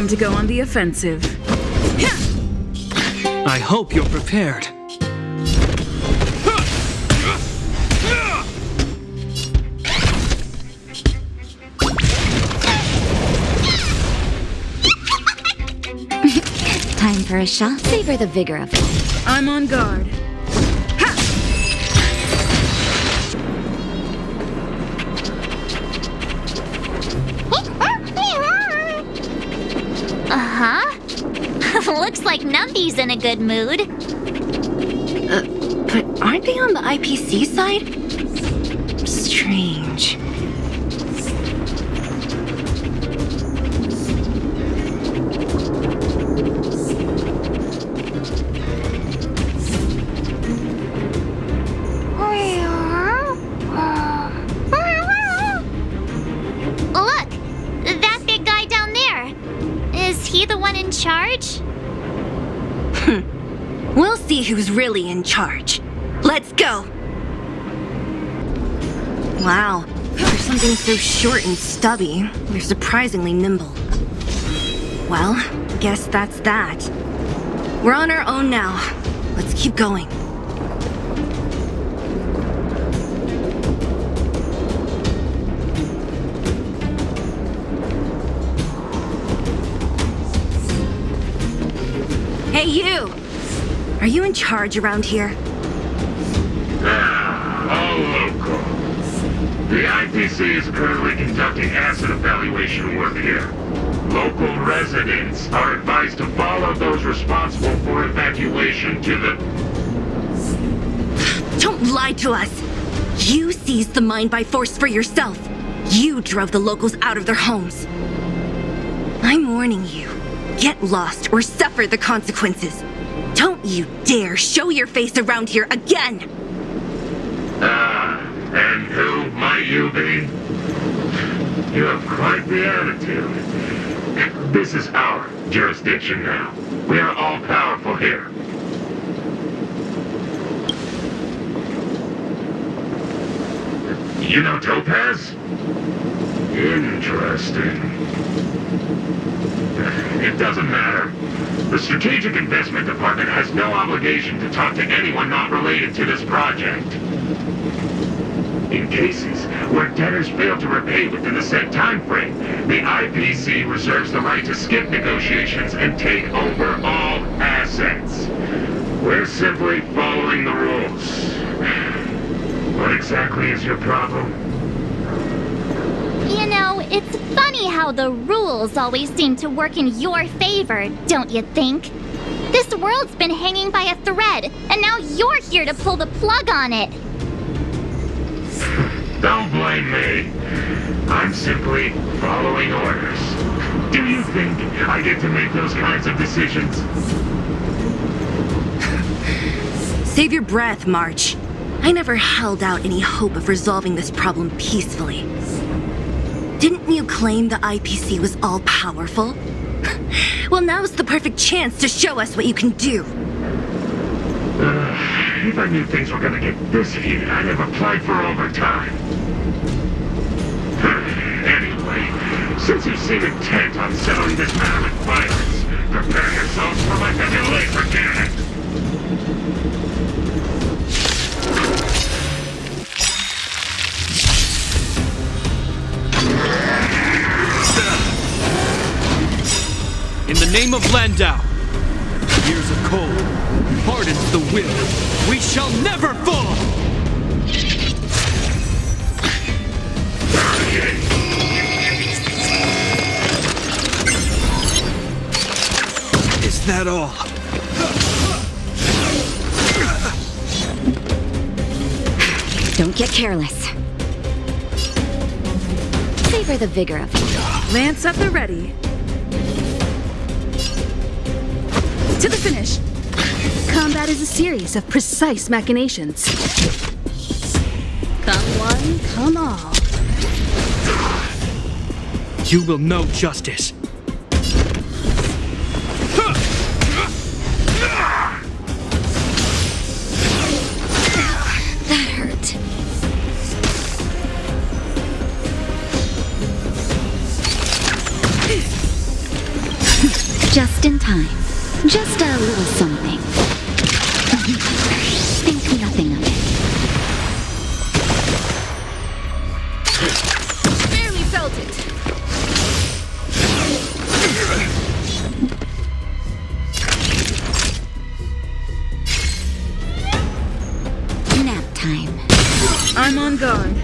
Speaker 4: To go on the offensive.
Speaker 12: I hope you're prepared.
Speaker 8: Time for a shot. Savor the vigor of life.
Speaker 4: I'm on guard.
Speaker 1: Looks like Numpy's in a good mood.
Speaker 14: But aren't they on the IPC side? Strange.
Speaker 1: Look! That big guy down there. Is he the one in charge?
Speaker 14: We'll see who's really in charge. Let's go! Wow, for something so short and stubby, you're surprisingly nimble. Well, guess that's that. We're on our own now. Let's keep going. Hey, you! Are you in charge around here?
Speaker 18: All local. The IPC is currently conducting asset evaluation work here. Local residents are advised to follow those responsible for evacuation to the...
Speaker 14: Don't lie to us! You seized the mine by force for yourself. You drove the locals out of their homes. I'm warning you. Get lost or suffer the consequences. Don't you dare show your face around here again!
Speaker 18: And who might you be? You have quite the attitude. This is our jurisdiction now. We are all powerful here. You know Topaz? Interesting. It doesn't matter. The Strategic Investment Department has no obligation to talk to anyone not related to this project. In cases where debtors fail to repay within the set time frame, the IPC reserves the right to skip negotiations and take over all assets. We're simply following the rules. What exactly is your problem?
Speaker 1: You know, it's funny how the rules always seem to work in your favor, don't you think? This world's been hanging by a thread, and now you're here to pull the plug on it.
Speaker 18: Don't blame me. I'm simply following orders. Do you think I get to make those kinds of decisions?
Speaker 14: Save your breath, March. I never held out any hope of resolving this problem peacefully. Didn't you claim the IPC was all-powerful? Well, now's the perfect chance to show us what you can do.
Speaker 18: If I knew things were gonna get this heated, I'd have applied for overtime. Anyway, since you seem intent on settling this matter with violence, prepare yourselves for my heavy laser cannon.
Speaker 15: In the name of Landau, years of cold hardens the will. We shall never fall!
Speaker 12: that all?
Speaker 19: Don't get careless. Savor the vigor of it.
Speaker 4: Lance at the ready. To the finish. Combat is a series of precise machinations. Come one, come all.
Speaker 12: You will know justice.
Speaker 19: That hurt. Just in time. Just a little something. Think nothing of it.
Speaker 4: Barely felt it.
Speaker 19: Nap time.
Speaker 4: I'm on guard.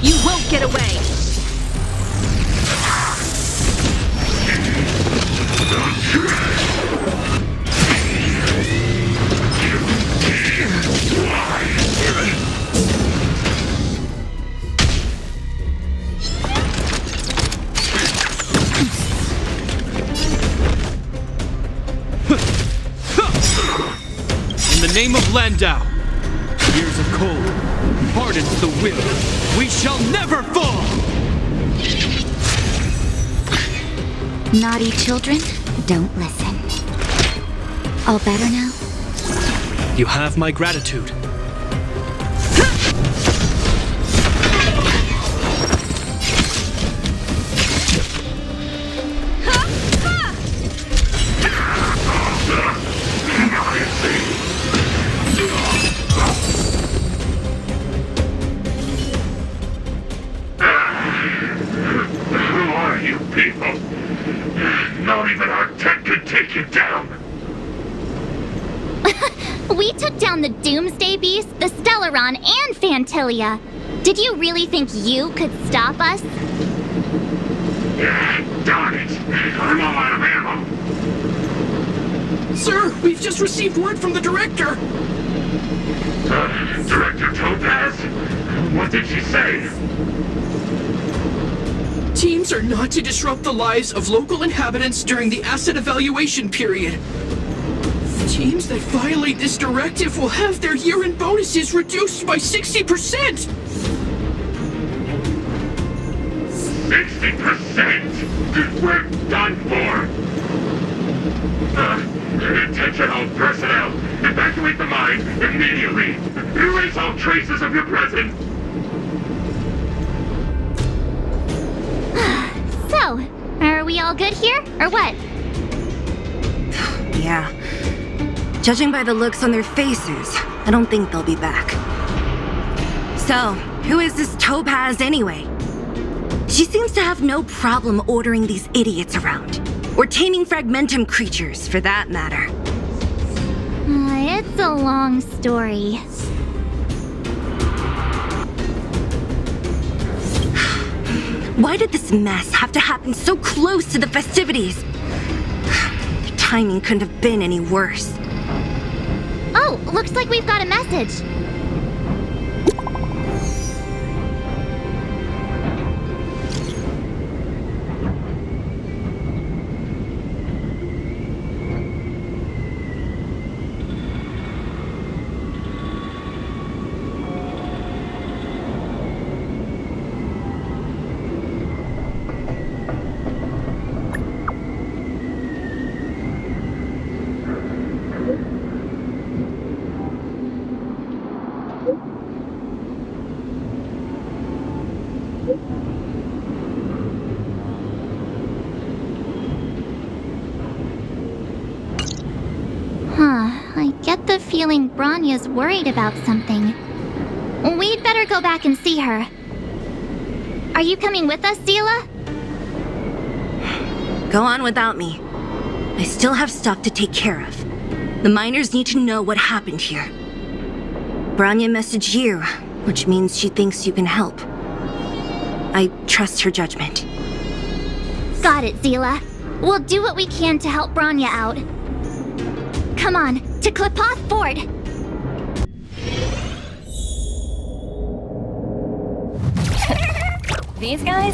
Speaker 4: You won't get away.
Speaker 15: In the name of Landau, years of cold hardens the will. We shall never fall!
Speaker 19: Naughty children, don't listen. All better now?
Speaker 12: You have my gratitude.
Speaker 18: Who are you people? Not even our tech could take you down.
Speaker 1: We took down the Doomsday Beast, the Stellaron, and Fantilia. Did you really think you could stop us?
Speaker 18: Darn it! I'm all out of ammo.
Speaker 12: Sir, we've just received word from the director.
Speaker 18: Director Topaz? What did she say?
Speaker 12: Teams are not to disrupt the lives of local inhabitants during the asset evaluation period. Teams that violate this directive will have their year-end bonuses reduced by 60%!
Speaker 18: 60%? We're done for! Attention all personnel! Evacuate the mine immediately! Erase all traces of your presence!
Speaker 1: So, are we all good here, or what?
Speaker 14: Yeah. Judging by the looks on their faces, I don't think they'll be back. So, who is this Topaz anyway? She seems to have no problem ordering these idiots around. Or taming fragmentum creatures, for that matter.
Speaker 1: It's a long story.
Speaker 14: Why did this mess have to happen so close to the festivities? The timing couldn't have been any worse.
Speaker 1: Oh, looks like we've got a message. I get the feeling Bronya's worried about something. We'd better go back and see her. Are you coming with us, Zila?
Speaker 14: Go on without me. I still have stuff to take care of. The miners need to know what happened here. Bronya messaged you, which means she thinks you can help. I trust her judgment.
Speaker 1: Got it, Zila. We'll do what we can to help Bronya out. Come on, to Klipoth Fort!
Speaker 5: These guys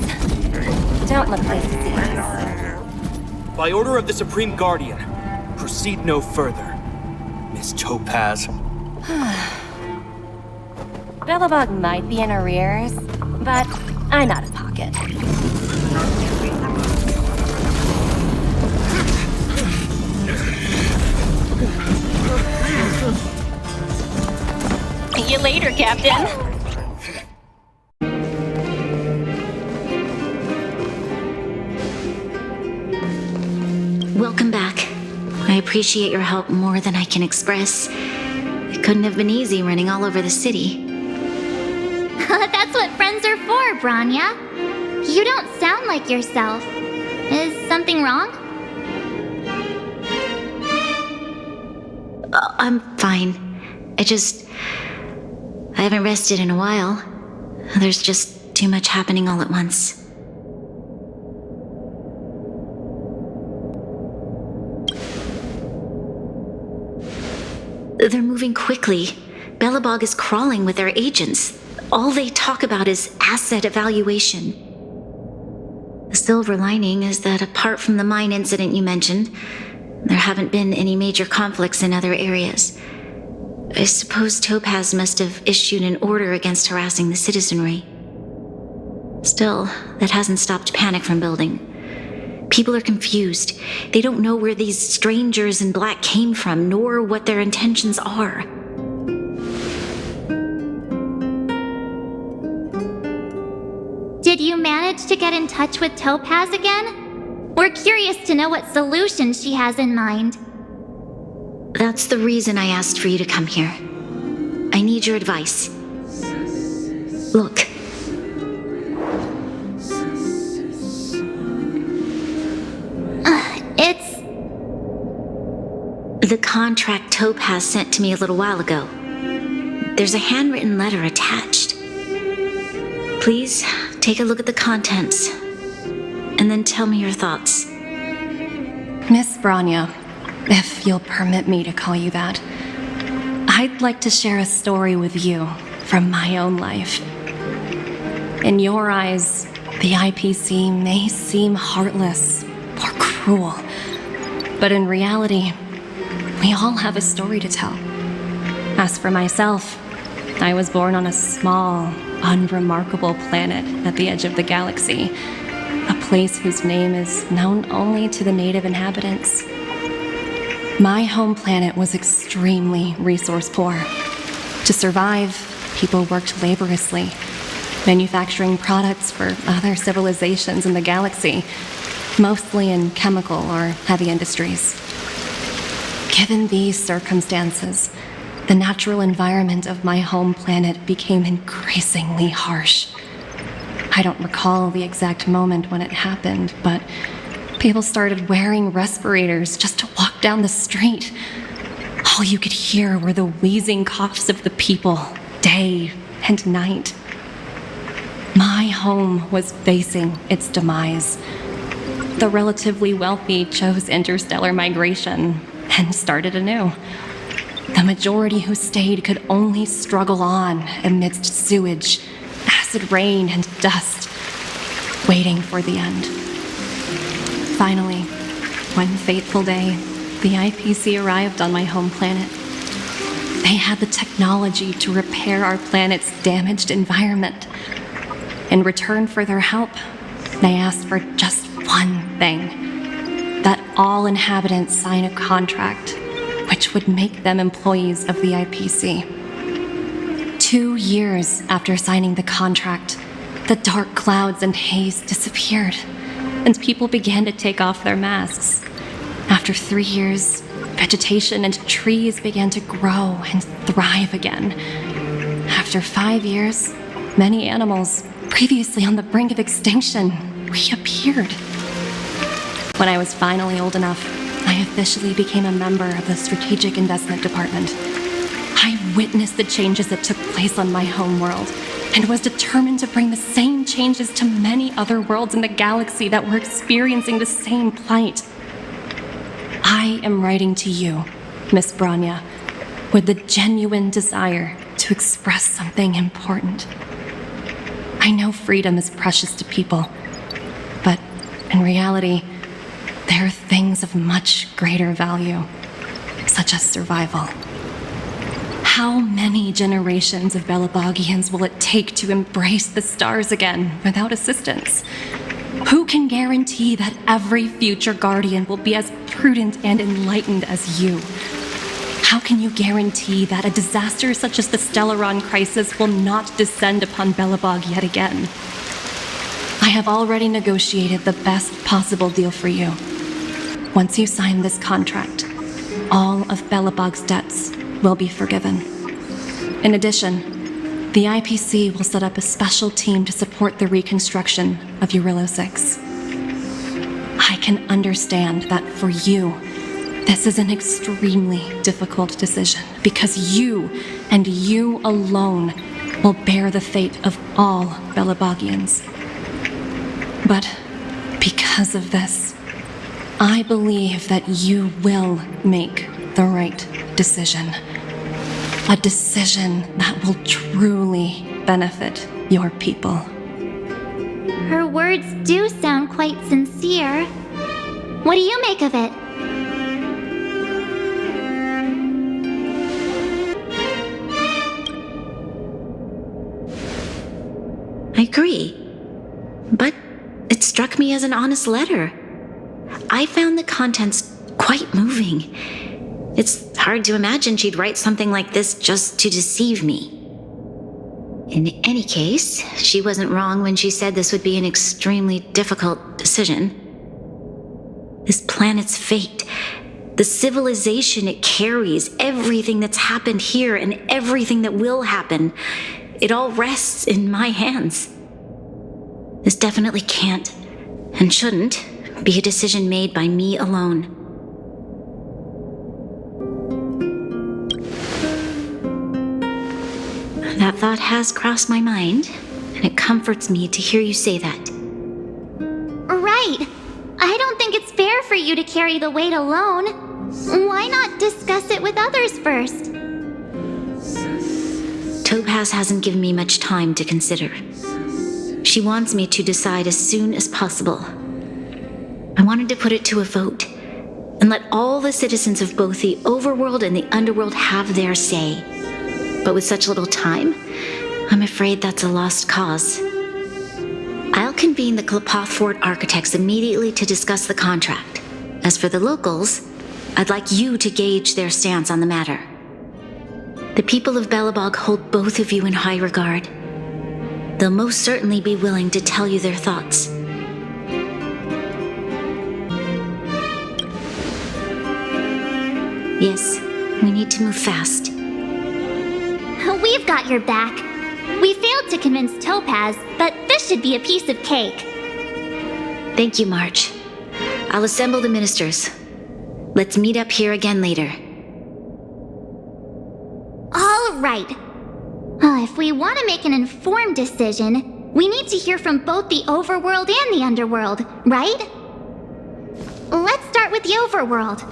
Speaker 5: don't look like disease.
Speaker 20: By order of the Supreme Guardian, proceed no further, Miss Topaz.
Speaker 5: Belobog might be in arrears, but I'm out of pocket. See you later, Captain.
Speaker 13: Welcome back. I appreciate your help more than I can express. It couldn't have been easy running all over the city.
Speaker 1: That's what friends are for, Bronya. You don't sound like yourself. Is something wrong?
Speaker 13: I'm fine. I haven't rested in a while. There's just too much happening all at once. They're moving quickly. Belobog is crawling with their agents. All they talk about is asset evaluation. The silver lining is that apart from the mine incident you mentioned, there haven't been any major conflicts in other areas. I suppose Topaz must have issued an order against harassing the citizenry. Still, that hasn't stopped panic from building. People are confused. They don't know where these strangers in black came from, nor what their intentions are.
Speaker 1: Did you manage to get in touch with Topaz again? We're curious to know what solution she has in mind.
Speaker 13: That's the reason I asked for you to come here. I need your advice. Look.
Speaker 1: It's...
Speaker 13: The contract Topaz sent to me a little while ago. There's a handwritten letter attached. Please, take a look at the contents, and then tell me your thoughts.
Speaker 5: Miss Bronya, if you'll permit me to call you that, I'd like to share a story with you from my own life. In your eyes, the IPC may seem heartless or cruel, but in reality, we all have a story to tell. As for myself, I was born on a small, unremarkable planet at the edge of the galaxy, a place whose name is known only to the native inhabitants. My home planet was extremely resource poor. To survive, people worked laboriously, manufacturing products for other civilizations in the galaxy, mostly in chemical or heavy industries. Given these circumstances, the natural environment of my home planet became increasingly harsh. I don't recall the exact moment when it happened, but people started wearing respirators just to walk down the street. All you could hear were the wheezing coughs of the people, day and night. My home was facing its demise. The relatively wealthy chose interstellar migration and started anew. The majority who stayed could only struggle on amidst sewage, acid rain, and dust, waiting for the end. Finally, one fateful day, the IPC arrived on my home planet. They had the technology to repair our planet's damaged environment. In return for their help, they asked for just one thing: that all inhabitants sign a contract which would make them employees of the IPC. 2 years after signing the contract, the dark clouds and haze disappeared, and people began to take off their masks. After 3 years, vegetation and trees began to grow and thrive again. After 5 years, many animals, previously on the brink of extinction, reappeared. When I was finally old enough, I officially became a member of the Strategic Investment Department. I witnessed the changes that took place on my homeworld, and was determined to bring the same changes to many other worlds in the galaxy that were experiencing the same plight. I am writing to you, Miss Bronya, with the genuine desire to express something important. I know freedom is precious to people, but in reality, there are things of much greater value, such as survival. How many generations of Belobogians will it take to embrace the stars again without assistance? Who can guarantee that every future Guardian will be as prudent and enlightened as you? How can you guarantee that a disaster such as the Stellaron crisis will not descend upon Belobog yet again? I have already negotiated the best possible deal for you. Once you sign this contract, all of Belobog's debts will be forgiven. In addition, the IPC will set up a special team to support the reconstruction of Urilo 6. I can understand that for you, this is an extremely difficult decision because you, and you alone, will bear the fate of all Belobogians. But because of this, I believe that you will make the right decision. A decision that will truly benefit your people.
Speaker 1: Her words do sound quite sincere. What do you make of it?
Speaker 13: I agree. But it struck me as an honest letter. I found the contents quite moving. It's hard to imagine she'd write something like this just to deceive me. In any case, she wasn't wrong when she said this would be an extremely difficult decision. This planet's fate, the civilization it carries, everything that's happened here and everything that will happen, it all rests in my hands. This definitely can't, and shouldn't, be a decision made by me alone. That thought has crossed my mind, and it comforts me to hear you say that.
Speaker 1: Right. I don't think it's fair for you to carry the weight alone. Why not discuss it with others first?
Speaker 13: Topaz hasn't given me much time to consider. She wants me to decide as soon as possible. I wanted to put it to a vote, and let all the citizens of both the overworld and the underworld have their say. But with such little time, I'm afraid that's a lost cause. I'll convene the Klapothfort architects immediately to discuss the contract. As for the locals, I'd like you to gauge their stance on the matter. The people of Belobog hold both of you in high regard. They'll most certainly be willing to tell you their thoughts. Yes, we need to move fast.
Speaker 1: We've got your back. We failed to convince Topaz, but this should be a piece of cake.
Speaker 13: Thank you, March. I'll assemble the ministers. Let's meet up here again later.
Speaker 1: All right. If we want to make an informed decision, we need to hear from both the overworld and the underworld, right? Let's start with the overworld.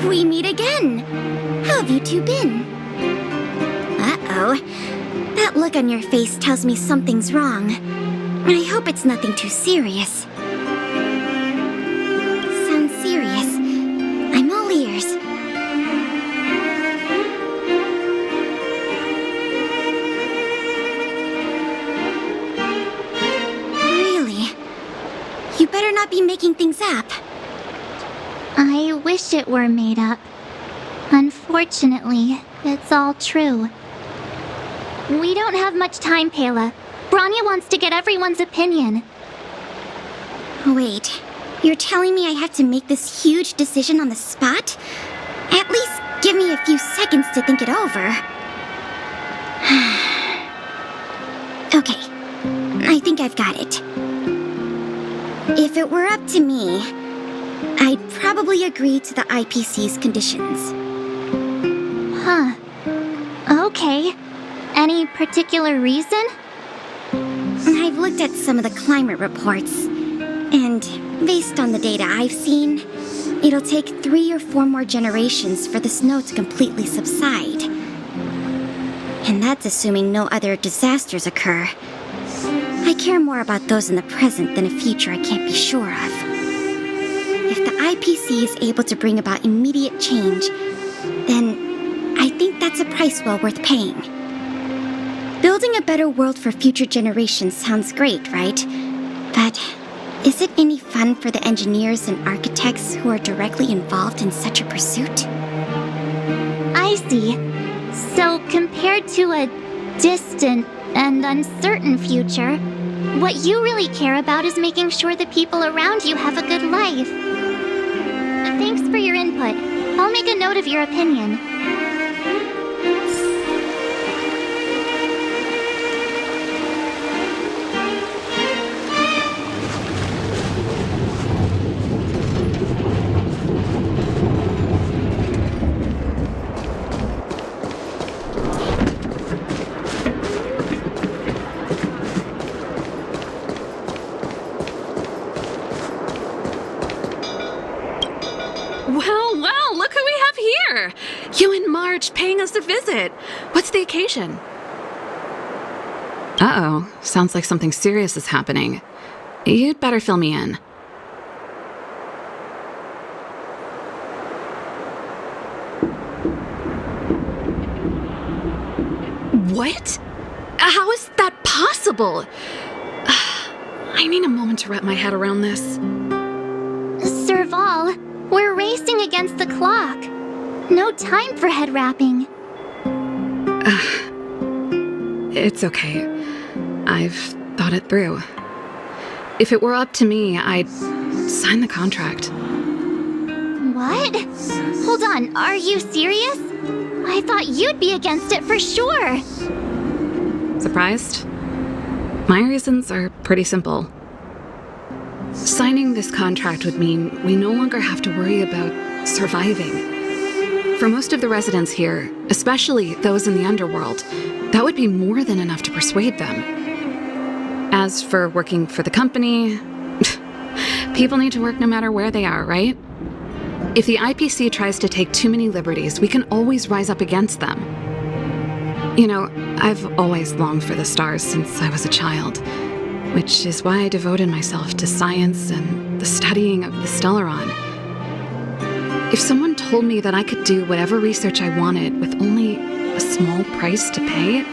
Speaker 7: We meet again. How have you two been? Uh-oh. That look on your face tells me something's wrong. I hope it's nothing too serious. Sounds serious. I'm all ears. Really? You better not be making things up.
Speaker 1: I wish it were made up. Unfortunately, it's all true. We don't have much time, Pela. Bronya wants to get everyone's opinion.
Speaker 7: Wait, you're telling me I have to make this huge decision on the spot? At least give me a few seconds to think it over. Okay, I think I've got it. If it were up to me, I'd probably agree to the IPC's conditions.
Speaker 1: Huh. Okay. Any particular reason?
Speaker 7: I've looked at some of the climate reports, and based on the data I've seen, it'll take 3 or 4 more generations for the snow to completely subside. And that's assuming no other disasters occur. I care more about those in the present than a future I can't be sure of. If the IPC is able to bring about immediate change, then I think that's a price well worth paying. Building a better world for future generations sounds great, right? But is it any fun for the engineers and architects who are directly involved in such a pursuit?
Speaker 1: I see. So compared to a distant and uncertain future, what you really care about is making sure the people around you have a good life. Thanks for your input. I'll make a note of your opinion.
Speaker 4: Well, look who we have here! You and Marge paying us a visit. What's the occasion? Uh-oh, sounds like something serious is happening. You'd better fill me in. What? How is that possible? I need a moment to wrap my head around this.
Speaker 1: Serval, we're racing against the clock. No time for head wrapping.
Speaker 4: It's okay. I've thought it through. If it were up to me, I'd sign the contract.
Speaker 1: What? Hold on, are you serious? I thought you'd be against it for sure.
Speaker 4: Surprised? My reasons are pretty simple. Signing this contract would mean we no longer have to worry about surviving. For most of the residents here, especially those in the underworld, that would be more than enough to persuade them. As for working for the company, people need to work no matter where they are, right? If the IPC tries to take too many liberties, we can always rise up against them. You know, I've always longed for the stars since I was a child, which is why I devoted myself to science and the studying of the Stellaron. If someone told me that I could do whatever research I wanted with only a small price to pay,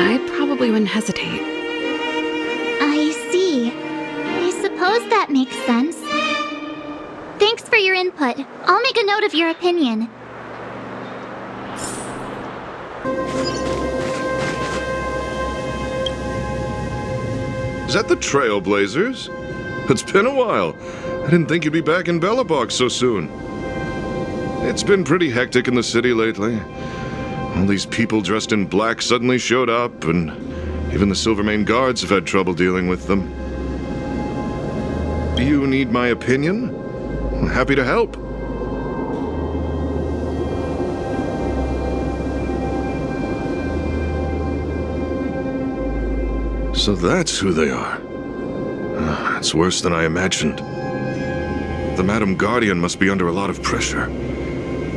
Speaker 4: I probably wouldn't hesitate.
Speaker 1: I see. I suppose that makes sense. Thanks for your input. I'll make a note of your opinion.
Speaker 10: Is that the Trailblazers? It's been a while. I didn't think you'd be back in Belobog so soon. It's been pretty hectic in the city lately. All these people dressed in black suddenly showed up, and even the Silvermane guards have had trouble dealing with them. Do you need my opinion? I'm happy to help. So that's who they are. It's worse than I imagined. The Madam Guardian must be under a lot of pressure.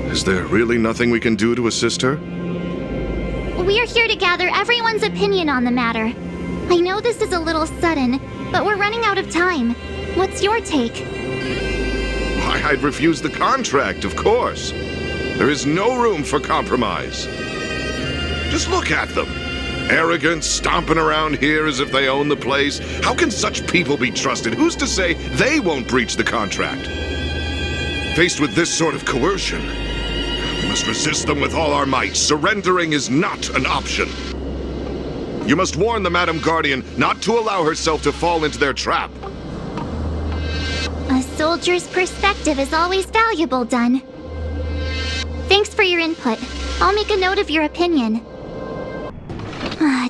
Speaker 10: Is there really nothing we can do to assist her?
Speaker 1: We're here to gather everyone's opinion on the matter. I know this is a little sudden, but we're running out of time. What's your take?
Speaker 10: Why, I'd refuse the contract, of course. There is no room for compromise. Just look at them. Arrogant, stomping around here as if they own the place. How can such people be trusted? Who's to say they won't breach the contract? Faced with this sort of coercion, we must resist them with all our might. Surrendering is not an option. You must warn the Madam Guardian not to allow herself to fall into their trap.
Speaker 1: A soldier's perspective is always valuable, Dun. Thanks for your input. I'll make a note of your opinion.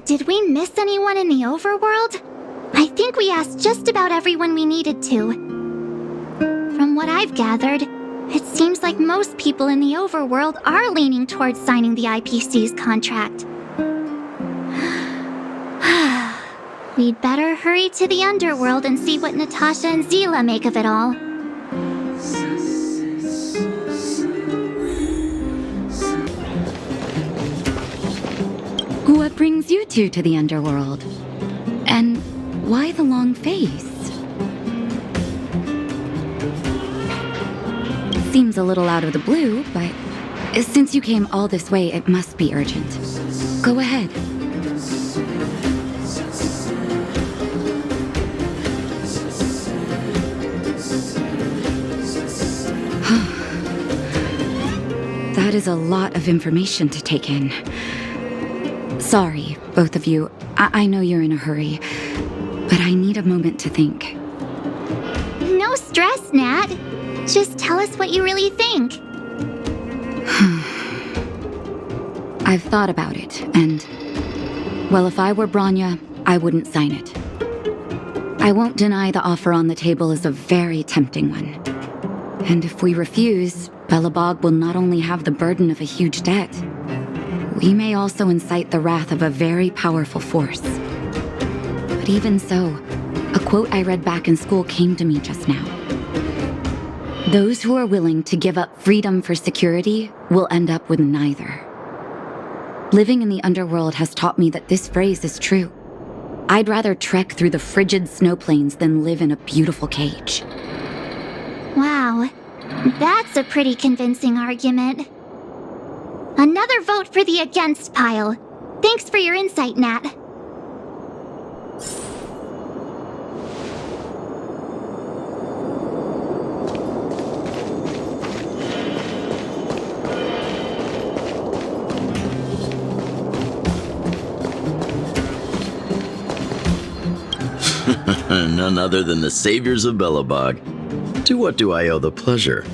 Speaker 1: Did we miss anyone in the overworld? I think we asked just about everyone we needed to. From what I've gathered, it seems like most people in the overworld are leaning towards signing the IPC's contract. We'd better hurry to the underworld and see what Natasha and Zila make of it all.
Speaker 19: What brings you two to the underworld? And why the long face? Seems a little out of the blue, but since you came all this way, it must be urgent. Go ahead. That is a lot of information to take in. Sorry, both of you. I know you're in a hurry, but I need a moment to think.
Speaker 1: No stress, Nat. Just tell us what you really think.
Speaker 19: I've thought about it, and... well, if I were Bronya, I wouldn't sign it. I won't deny the offer on the table is a very tempting one. And if we refuse, Belobog will not only have the burden of a huge debt, we may also incite the wrath of a very powerful force. But even so, a quote I read back in school came to me just now. Those who are willing to give up freedom for security will end up with neither. Living in the underworld has taught me that this phrase is true. I'd rather trek through the frigid snow plains than live in a beautiful cage.
Speaker 1: Wow, that's a pretty convincing argument. Another vote for the against pile. Thanks for your insight, Nat.
Speaker 21: None other than the saviors of Belobog. To what do I owe the pleasure?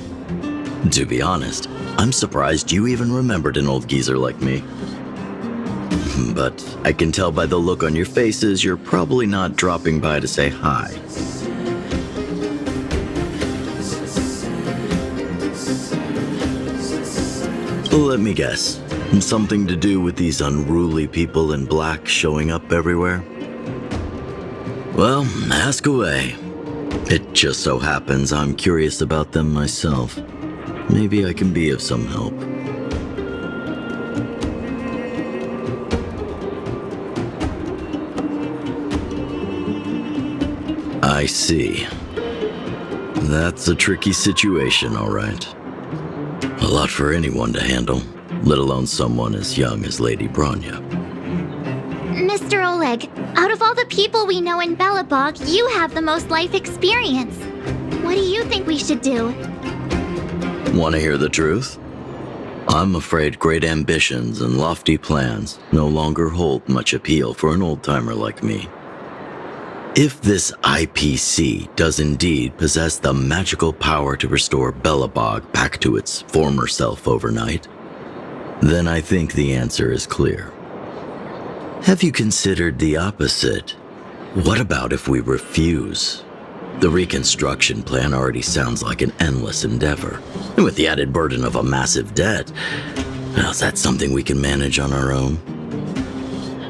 Speaker 21: To be honest, I'm surprised you even remembered an old geezer like me. But I can tell by the look on your faces you're probably not dropping by to say hi. Let me guess. Something to do with these unruly people in black showing up everywhere? Well, ask away. It just so happens I'm curious about them myself. Maybe I can be of some help. I see. That's a tricky situation, all right. A lot for anyone to handle, let alone someone as young as Lady Bronya.
Speaker 1: Mr. Oleg, out of all the people we know in Belobog, you have the most life experience. What do you think we should do?
Speaker 21: Want to hear the truth? I'm afraid great ambitions and lofty plans no longer hold much appeal for an old-timer like me. If this IPC does indeed possess the magical power to restore Belobog back to its former self overnight, then I think the answer is clear. Have you considered the opposite? What about if we refuse? The reconstruction plan already sounds like an endless endeavor. And with the added burden of a massive debt, well, is that something we can manage on our own?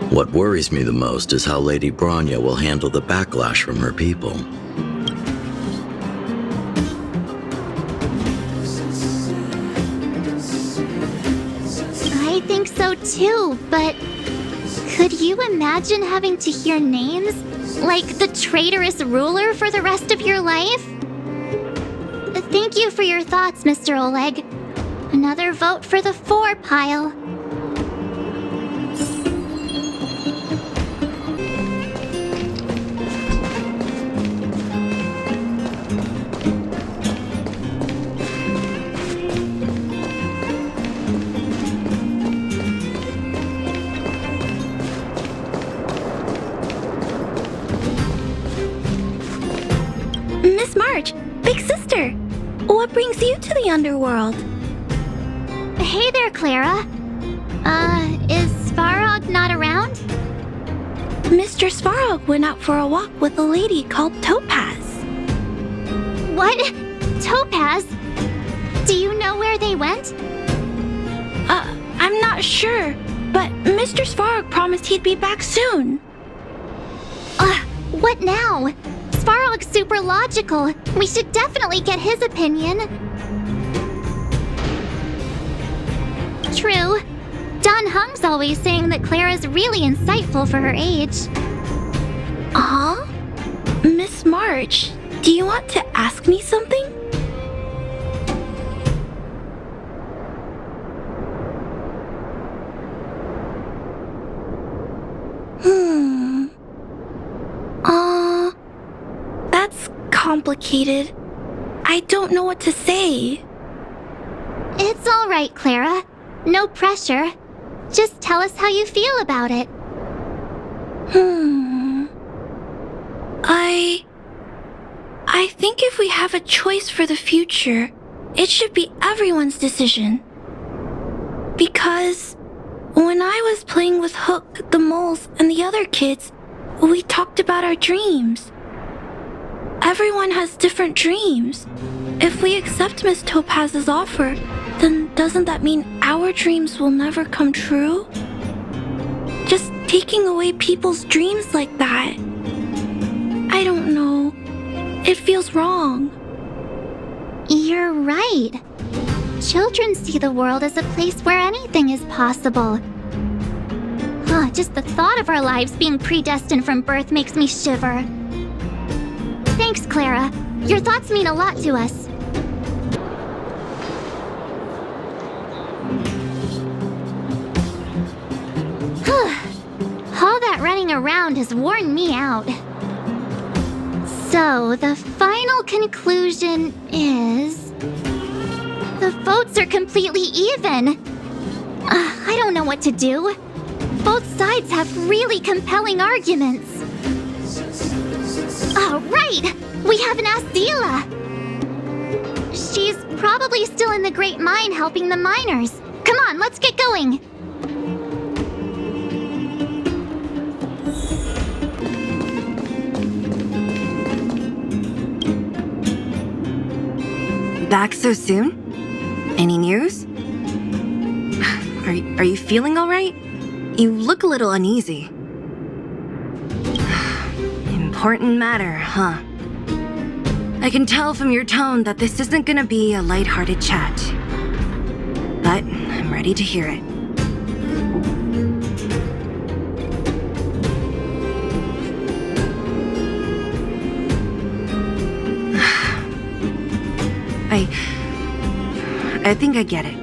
Speaker 21: What worries me the most is how Lady Bronya will handle the backlash from her people.
Speaker 1: I think so too, but could you imagine having to hear names like the traitorous ruler for the rest of your life? Thank you for your thoughts, Mr. Oleg. Another vote for the 4 pile.
Speaker 8: Miss March, big sister, what brings you to the underworld?
Speaker 1: Hey there, Clara. Is Svarog not around?
Speaker 7: Mr. Svarog went out for a walk with a lady called Topaz.
Speaker 1: What? Topaz? Do you know where they went?
Speaker 7: I'm not sure, but Mr. Svarog promised he'd be back soon.
Speaker 1: What now? Svarog's super logical. We should definitely get his opinion. True. Don Hung's always saying that Clara's really insightful for her age.
Speaker 7: Miss March, do you want to ask me something? That's complicated. I don't know what to say.
Speaker 1: It's all right, Clara. No pressure. Just tell us how you feel about it.
Speaker 7: I think if we have a choice for the future, it should be everyone's decision. Because when I was playing with Hook, the moles, and the other kids, we talked about our dreams. Everyone has different dreams. If we accept Miss Topaz's offer, then doesn't that mean our dreams will never come true? Just taking away people's dreams like that. I don't know. It feels wrong.
Speaker 1: You're right. Children see the world as a place where anything is possible. Just the thought of our lives being predestined from birth makes me shiver. Thanks, Clara. Your thoughts mean a lot to us. All that running around has worn me out. So, the final conclusion is... the votes are completely even. I don't know what to do. Both sides have really compelling arguments. Right! We haven't asked Zila. She's probably still in the Great Mine helping the miners. Come on, let's get going.
Speaker 14: Back so soon? Any news? Are you feeling all right? You look a little uneasy. Important matter, huh? I can tell from your tone that this isn't gonna be a lighthearted chat. But I'm ready to hear it. I think I get it.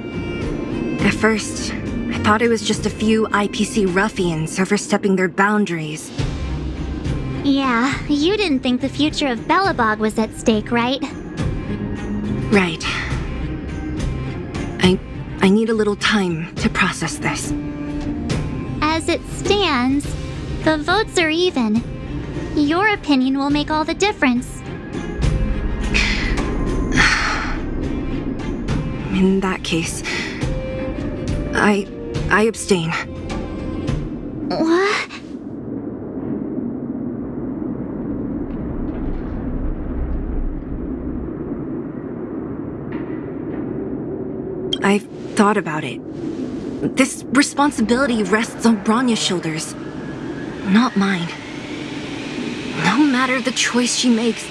Speaker 14: At first, I thought it was just a few IPC ruffians overstepping their boundaries.
Speaker 1: Yeah, you didn't think the future of Belobog was at stake, right?
Speaker 14: Right. I need a little time to process this.
Speaker 1: As it stands, the votes are even. Your opinion will make all the difference.
Speaker 14: In that case, I abstain.
Speaker 1: What?
Speaker 14: I've thought about it. This responsibility rests on Bronya's shoulders, not mine. No matter the choice she makes,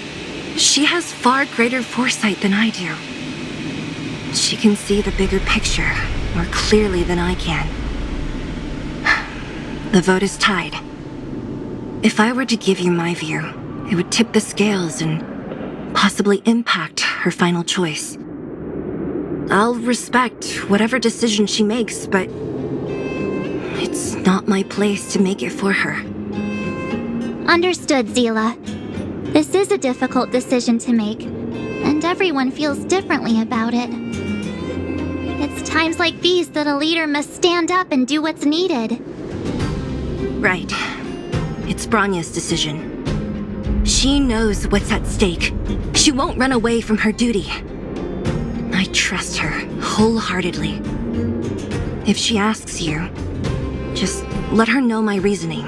Speaker 14: she has far greater foresight than I do. She can see the bigger picture more clearly than I can. The vote is tied. If I were to give you my view, it would tip the scales and possibly impact her final choice. I'll respect whatever decision she makes, but it's not my place to make it for her.
Speaker 1: Understood, Zila. This is a difficult decision to make, and everyone feels differently about it. It's times like these that a leader must stand up and do what's needed.
Speaker 14: Right. It's Bronya's decision. She knows what's at stake. She won't run away from her duty. I trust her wholeheartedly. If she asks you, just let her know my reasoning.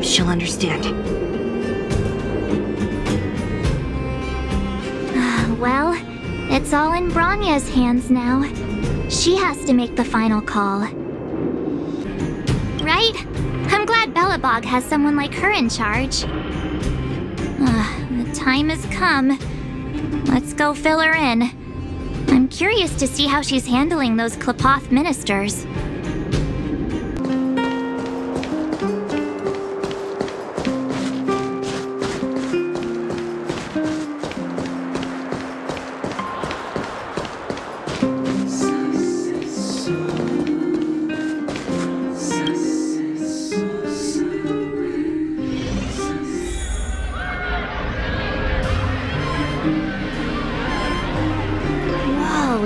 Speaker 14: She'll understand.
Speaker 1: Well, it's all in Bronya's hands now. She has to make the final call. Right? I'm glad Belobog has someone like her in charge. The time has come. Let's go fill her in. I'm curious to see how she's handling those Klapoth ministers.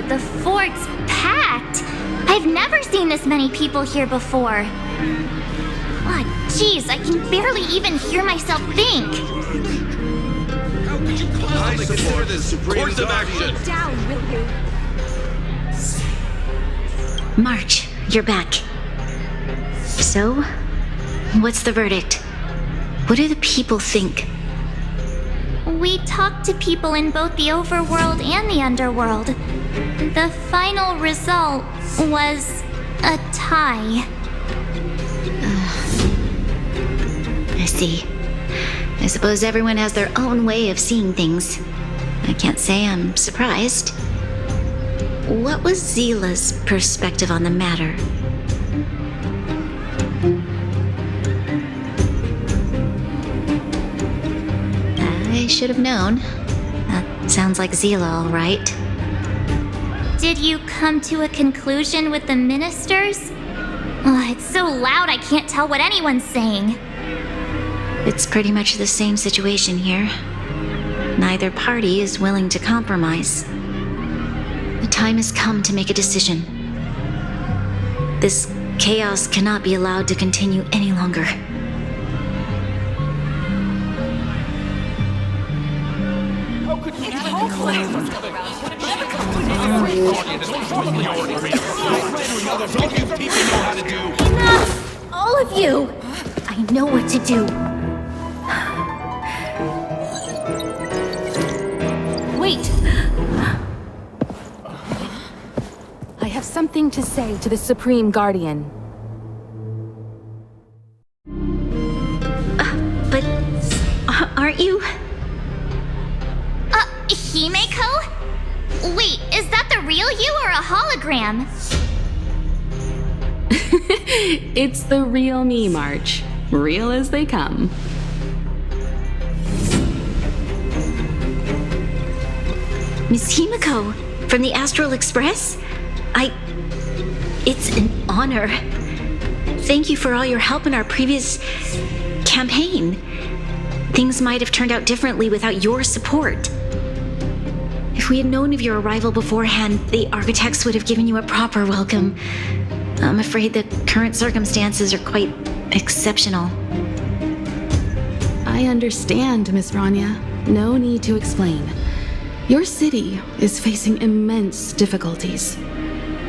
Speaker 1: The fort's packed! I've never seen this many people here before. Jeez, I can barely even hear myself think.
Speaker 3: How could you cloudly consider this course of action?
Speaker 14: Down, will you?
Speaker 13: March, you're back. So, what's the verdict? What do the people think?
Speaker 1: We talked to people in both the overworld and the underworld. The final result was a tie.
Speaker 13: I see. I suppose everyone has their own way of seeing things. I can't say I'm surprised. What was Zila's perspective on the matter? I should have known. That sounds like Zila, all right.
Speaker 1: Did you come to a conclusion with the ministers? It's so loud I can't tell what anyone's saying.
Speaker 13: It's pretty much the same situation here. Neither party is willing to compromise. The time has come to make a decision. This chaos cannot be allowed to continue any longer.
Speaker 8: Enough! All of you! I know what to do.
Speaker 4: Wait! I have something to say to the Supreme Guardian.
Speaker 13: But aren't you?
Speaker 1: Himeko? Wait, is that the real you or a hologram?
Speaker 4: It's the real me, March. Real as they come.
Speaker 13: Miss Himeko, from the Astral Express? It's an honor. Thank you for all your help in our previous campaign. Things might have turned out differently without your support. If we had known of your arrival beforehand, the architects would have given you a proper welcome. I'm afraid the current circumstances are quite exceptional.
Speaker 4: I understand, Miss Bronya. No need to explain. Your city is facing immense difficulties.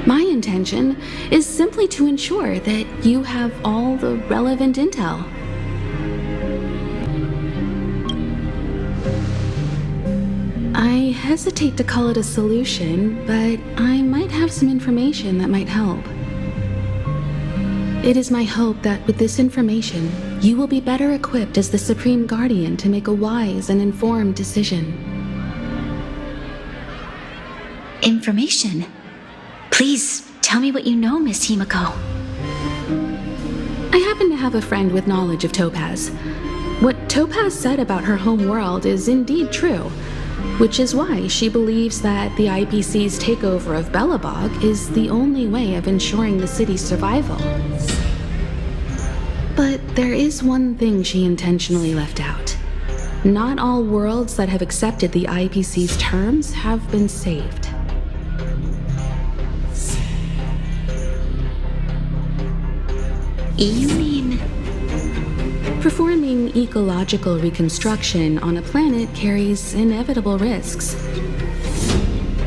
Speaker 4: My intention is simply to ensure that you have all the relevant intel. I hesitate to call it a solution, but I might have some information that might help. It is my hope that with this information, you will be better equipped as the Supreme Guardian to make a wise and informed decision.
Speaker 13: Information? Please, tell me what you know, Miss Himeko.
Speaker 4: I happen to have a friend with knowledge of Topaz. What Topaz said about her home world is indeed true, which is why she believes that the IPC's takeover of Belobog is the only way of ensuring the city's survival. But there is one thing she intentionally left out. Not all worlds that have accepted the IPC's terms have been saved.
Speaker 13: You mean?
Speaker 4: Performing ecological reconstruction on a planet carries inevitable risks.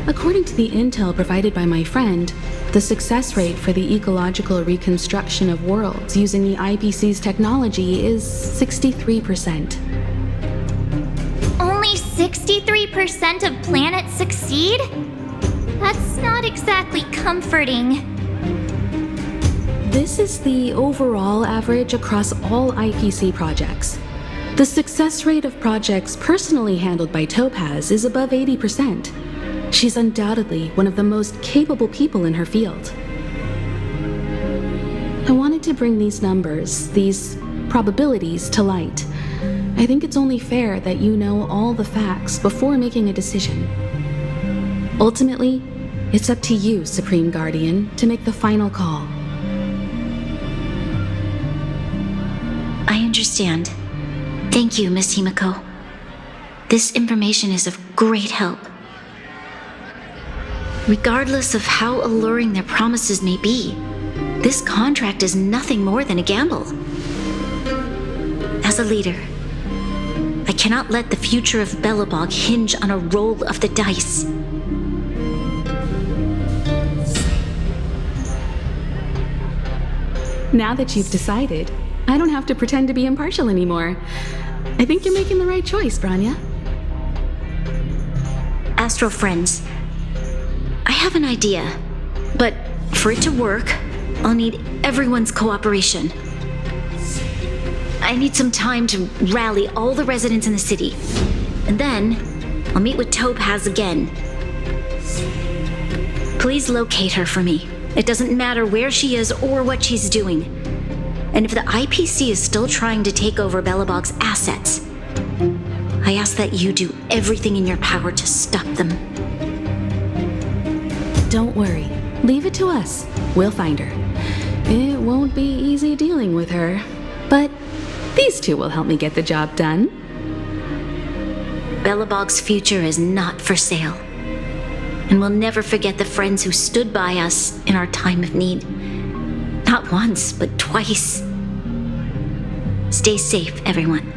Speaker 4: According to the intel provided by my friend, The success rate for the ecological reconstruction of worlds using the IPC's technology is 63%.
Speaker 1: Only 63% of planets succeed? That's not exactly comforting.
Speaker 4: This is the overall average across all IPC projects. The success rate of projects personally handled by Topaz is above 80%. She's undoubtedly one of the most capable people in her field. I wanted to bring these numbers, these probabilities, to light. I think it's only fair that you know all the facts before making a decision. Ultimately, it's up to you, Supreme Guardian, to make the final call.
Speaker 13: I understand. Thank you, Miss Himiko. This information is of great help. Regardless of how alluring their promises may be, this contract is nothing more than a gamble. As a leader, I cannot let the future of Belobog hinge on a roll of the dice.
Speaker 4: Now that you've decided, I don't have to pretend to be impartial anymore. I think you're making the right choice, Bronya.
Speaker 13: Astro friends, I have an idea, but for it to work, I'll need everyone's cooperation. I need some time to rally all the residents in the city, and then I'll meet with Topaz again. Please locate her for me. It doesn't matter where she is or what she's doing. And if the IPC is still trying to take over Belobog's assets, I ask that you do everything in your power to stop them.
Speaker 4: Don't worry. Leave it to us. We'll find her. It won't be easy dealing with her, but these two will help me get the job done.
Speaker 13: Belobog's future is not for sale. And we'll never forget the friends who stood by us in our time of need. Not once, but twice. Stay safe, everyone.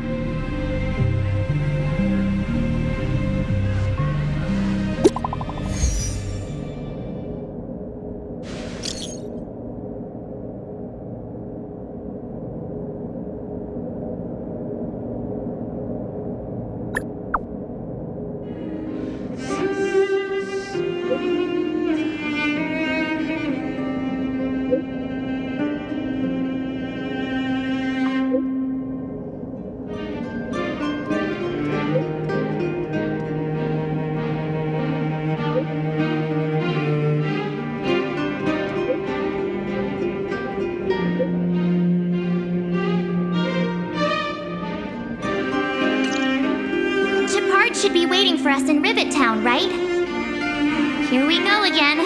Speaker 1: Should be waiting for us in Rivet Town, right? Here we go again.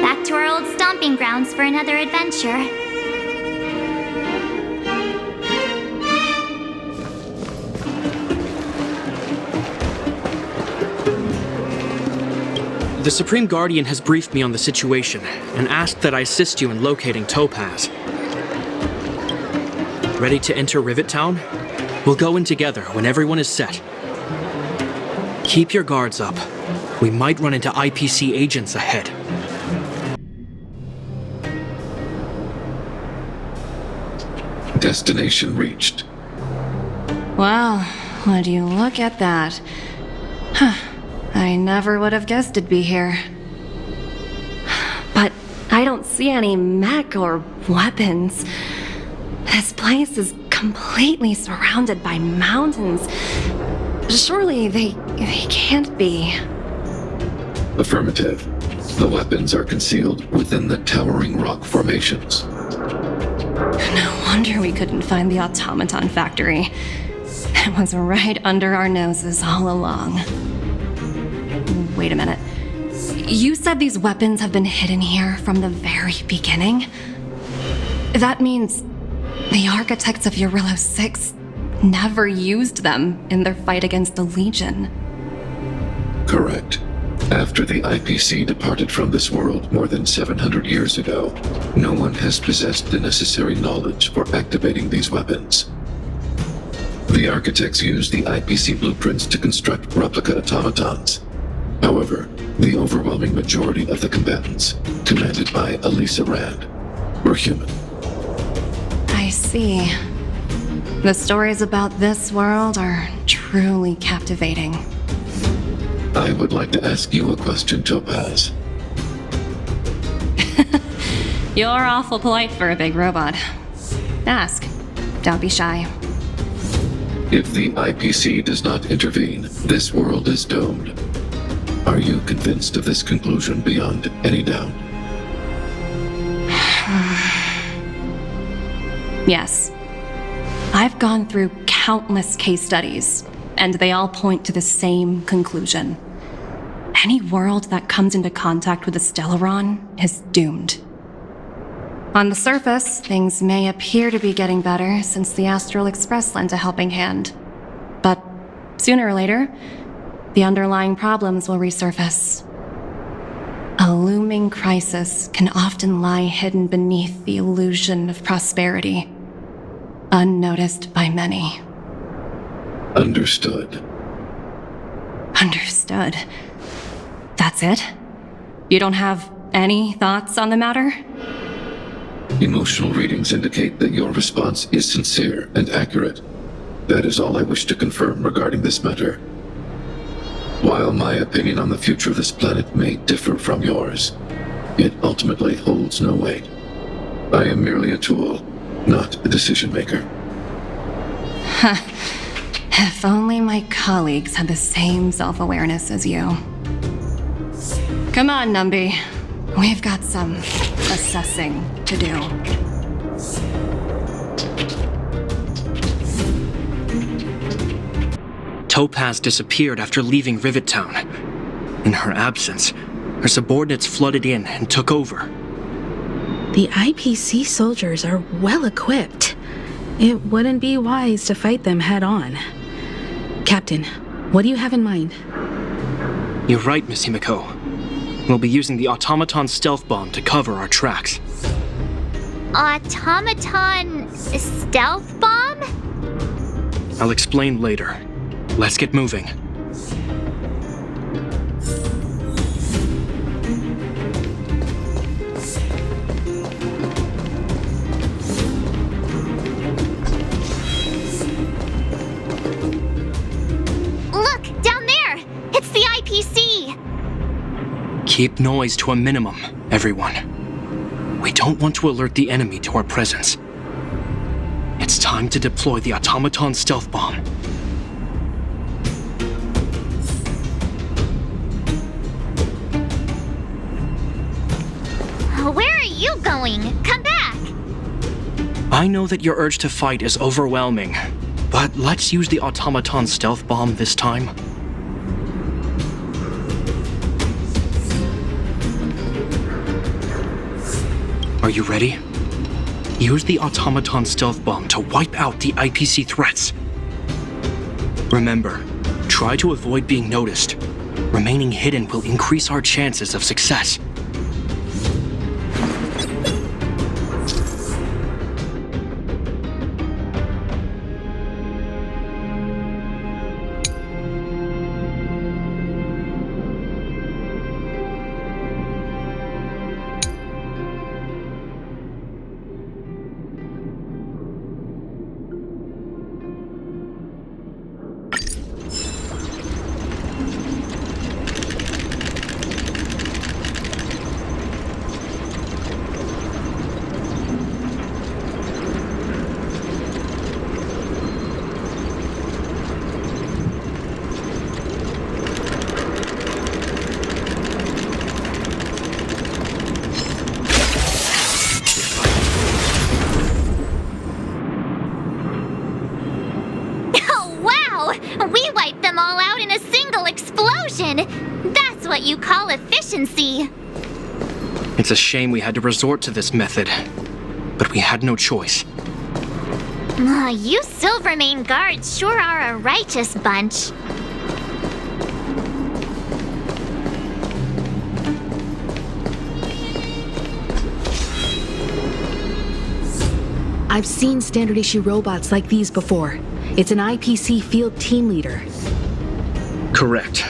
Speaker 1: Back to our old stomping grounds for another adventure.
Speaker 20: The Supreme Guardian has briefed me on the situation and asked that I assist you in locating Topaz. Ready to enter Rivet Town? We'll go in together when everyone is set. Keep your guards up. We might run into IPC agents ahead.
Speaker 16: Destination reached.
Speaker 5: Well, would you look at that? Huh. I never would have guessed it'd be here. But I don't see any mech or weapons. This place is completely surrounded by mountains. Surely they can't be.
Speaker 16: Affirmative. The weapons are concealed within the towering rock formations.
Speaker 5: No wonder we couldn't find the automaton factory. It was right under our noses all along. Wait a minute. You said these weapons have been hidden here from the very beginning? That means the architects of Eurillo 6 never used them in their fight against the Legion.
Speaker 16: Correct. After the IPC departed from this world more than 700 years ago, no one has possessed the necessary knowledge for activating these weapons. The architects used the IPC blueprints to construct replica automatons. However, the overwhelming majority of the combatants commanded by Elisa Rand. We're human.
Speaker 5: I see. The stories about this world are truly captivating.
Speaker 16: I would like to ask you a question, Topaz.
Speaker 5: You're awful polite for a big robot. Ask. Don't be shy.
Speaker 16: If the IPC does not intervene, this world is doomed. Are you convinced of this conclusion beyond any doubt?
Speaker 5: Yes. I've gone through countless case studies, and they all point to the same conclusion. Any world that comes into contact with a Stellaron is doomed. On the surface, things may appear to be getting better since the Astral Express lent a helping hand. But sooner or later, the underlying problems will resurface. A looming crisis can often lie hidden beneath the illusion of prosperity, unnoticed by many.
Speaker 16: Understood.
Speaker 5: Understood. That's it? You don't have any thoughts on the matter?
Speaker 16: Emotional readings indicate that your response is sincere and accurate. That is all I wish to confirm regarding this matter. While my opinion on the future of this planet may differ from yours, it ultimately holds no weight. I am merely a tool, not a decision maker.
Speaker 5: If only my colleagues had the same self-awareness as you. Come on, Numby. We've got some assessing to do.
Speaker 20: Topaz disappeared after leaving Rivet Town. In her absence, her subordinates flooded in and took over.
Speaker 4: The IPC soldiers are well equipped. It wouldn't be wise to fight them head on. Captain, what do you have in mind?
Speaker 20: You're right, Miss Himiko. We'll be using the automaton stealth bomb to cover our tracks.
Speaker 1: Automaton stealth bomb?
Speaker 20: I'll explain later. Let's get moving.
Speaker 1: Look, down there! It's the IPC!
Speaker 20: Keep noise to a minimum, everyone. We don't want to alert the enemy to our presence. It's time to deploy the automaton stealth bomb.
Speaker 1: Where are you going? Come back!
Speaker 20: I know that your urge to fight is overwhelming, but let's use the automaton stealth bomb this time. Are you ready? Use the automaton stealth bomb to wipe out the IPC threats. Remember, try to avoid being noticed. Remaining hidden will increase our chances of success.
Speaker 1: We wiped them all out in a single explosion! That's what you call efficiency!
Speaker 20: It's a shame we had to resort to this method, but we had no choice.
Speaker 1: You Silvermane guards sure are a righteous bunch.
Speaker 4: I've seen standard issue robots like these before. It's an IPC field team leader.
Speaker 20: Correct.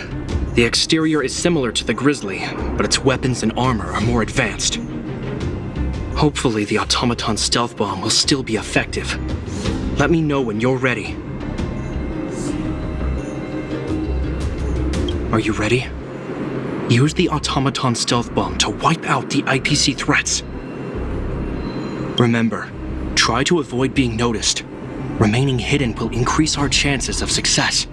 Speaker 20: The exterior is similar to the Grizzly, but its weapons and armor are more advanced. Hopefully the automaton stealth bomb will still be effective. Let me know when you're ready. Are you ready? Use the automaton stealth bomb to wipe out the IPC threats. Remember, try to avoid being noticed. Remaining hidden will increase our chances of success.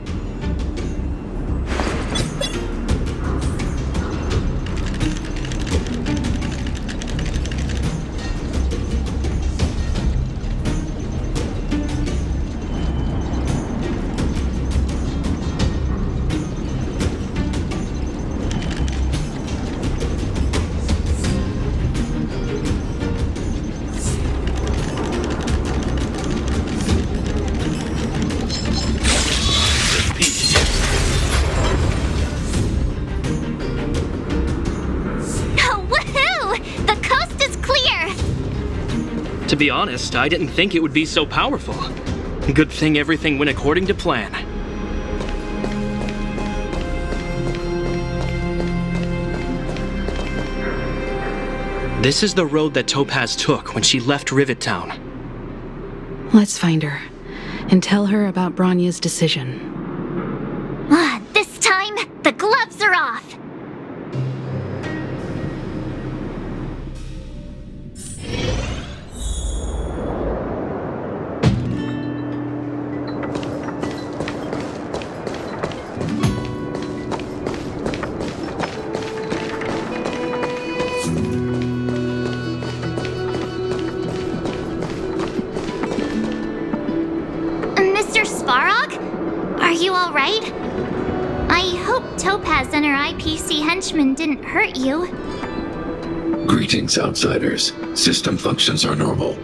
Speaker 20: To be honest, I didn't think it would be so powerful. Good thing everything went according to plan. This is the road that Topaz took when she left Rivet Town.
Speaker 4: Let's find her and tell her about Bronya's decision.
Speaker 1: This time, the gloves are off! Are you all right? I hope Topaz and her IPC henchmen didn't hurt you.
Speaker 16: Greetings, outsiders. System functions are normal.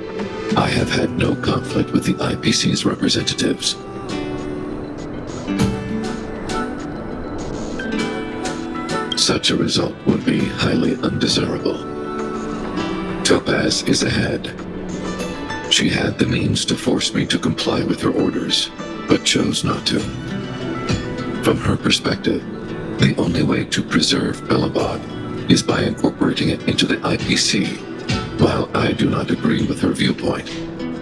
Speaker 16: I have had no conflict with the IPC's representatives. Such a result would be highly undesirable. Topaz is ahead. She had the means to force me to comply with her orders, but chose not to. From her perspective, the only way to preserve Belobog is by incorporating it into the IPC. While I do not agree with her viewpoint,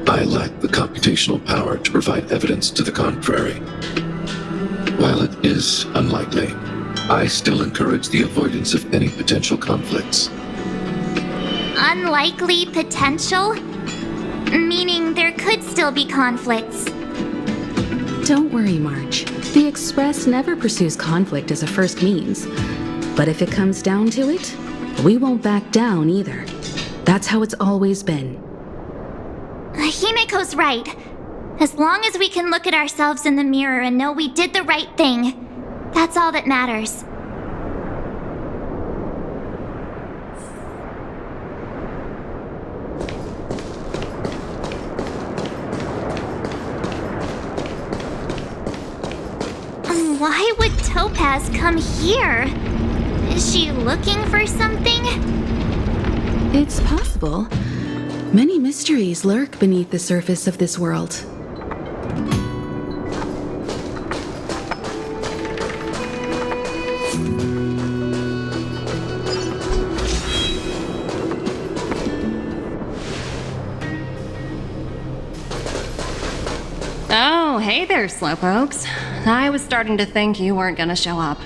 Speaker 16: I lack the computational power to provide evidence to the contrary. While it is unlikely, I still encourage the avoidance of any potential conflicts.
Speaker 1: Unlikely potential? Meaning there could still be conflicts.
Speaker 4: Don't worry, March. The Express never pursues conflict as a first means. But if it comes down to it, we won't back down either. That's how it's always been.
Speaker 1: Himiko's right. As long as we can look at ourselves in the mirror and know we did the right thing, that's all that matters. Why would Topaz come here? Is she looking for something?
Speaker 4: It's possible. Many mysteries lurk beneath the surface of this world.
Speaker 5: Oh, hey there, slowpokes. I was starting to think you weren't gonna show up.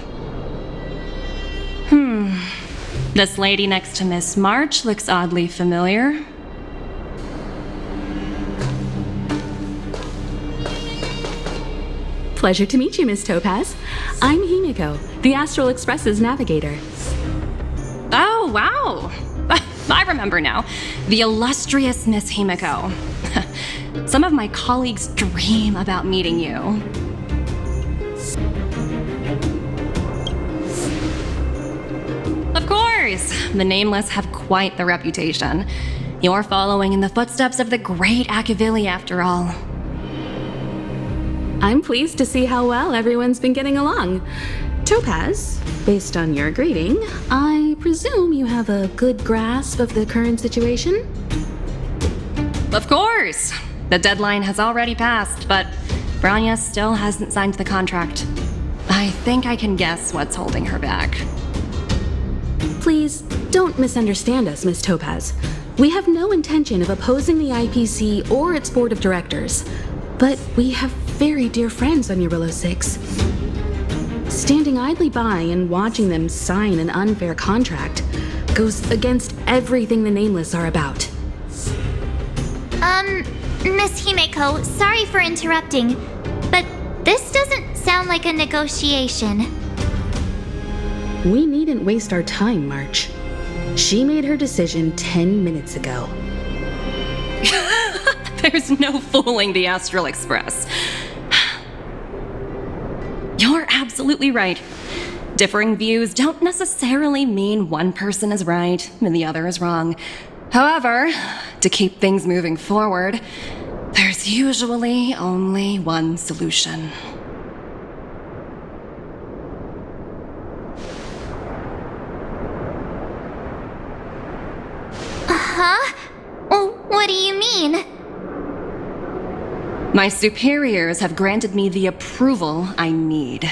Speaker 5: This lady next to Miss March looks oddly familiar.
Speaker 4: Pleasure to meet you, Miss Topaz. I'm Himiko, the Astral Express's navigator.
Speaker 5: Oh, wow! I remember now. The illustrious Miss Himiko. Some of my colleagues dream about meeting you. Of course! The Nameless have quite the reputation. You're following in the footsteps of the great Akavili, after all.
Speaker 4: I'm pleased to see how well everyone's been getting along. Topaz, based on your greeting, I presume you have a good grasp of the current situation?
Speaker 5: Of course! The deadline has already passed, but Bronya still hasn't signed the contract. I think I can guess what's holding her back.
Speaker 4: Please, don't misunderstand us, Miss Topaz. We have no intention of opposing the IPC or its board of directors, but we have very dear friends on Eurillo 6. Standing idly by and watching them sign an unfair contract goes against everything the Nameless are about.
Speaker 1: Miss Himeko, sorry for interrupting, but this doesn't sound like a negotiation.
Speaker 4: We needn't waste our time, March. She made her decision 10 minutes ago.
Speaker 5: There's no fooling the Astral Express. You're absolutely right. Differing views don't necessarily mean one person is right and the other is wrong. However, to keep things moving forward, there's usually only one solution.
Speaker 1: Huh? What do you mean?
Speaker 5: My superiors have granted me the approval I need.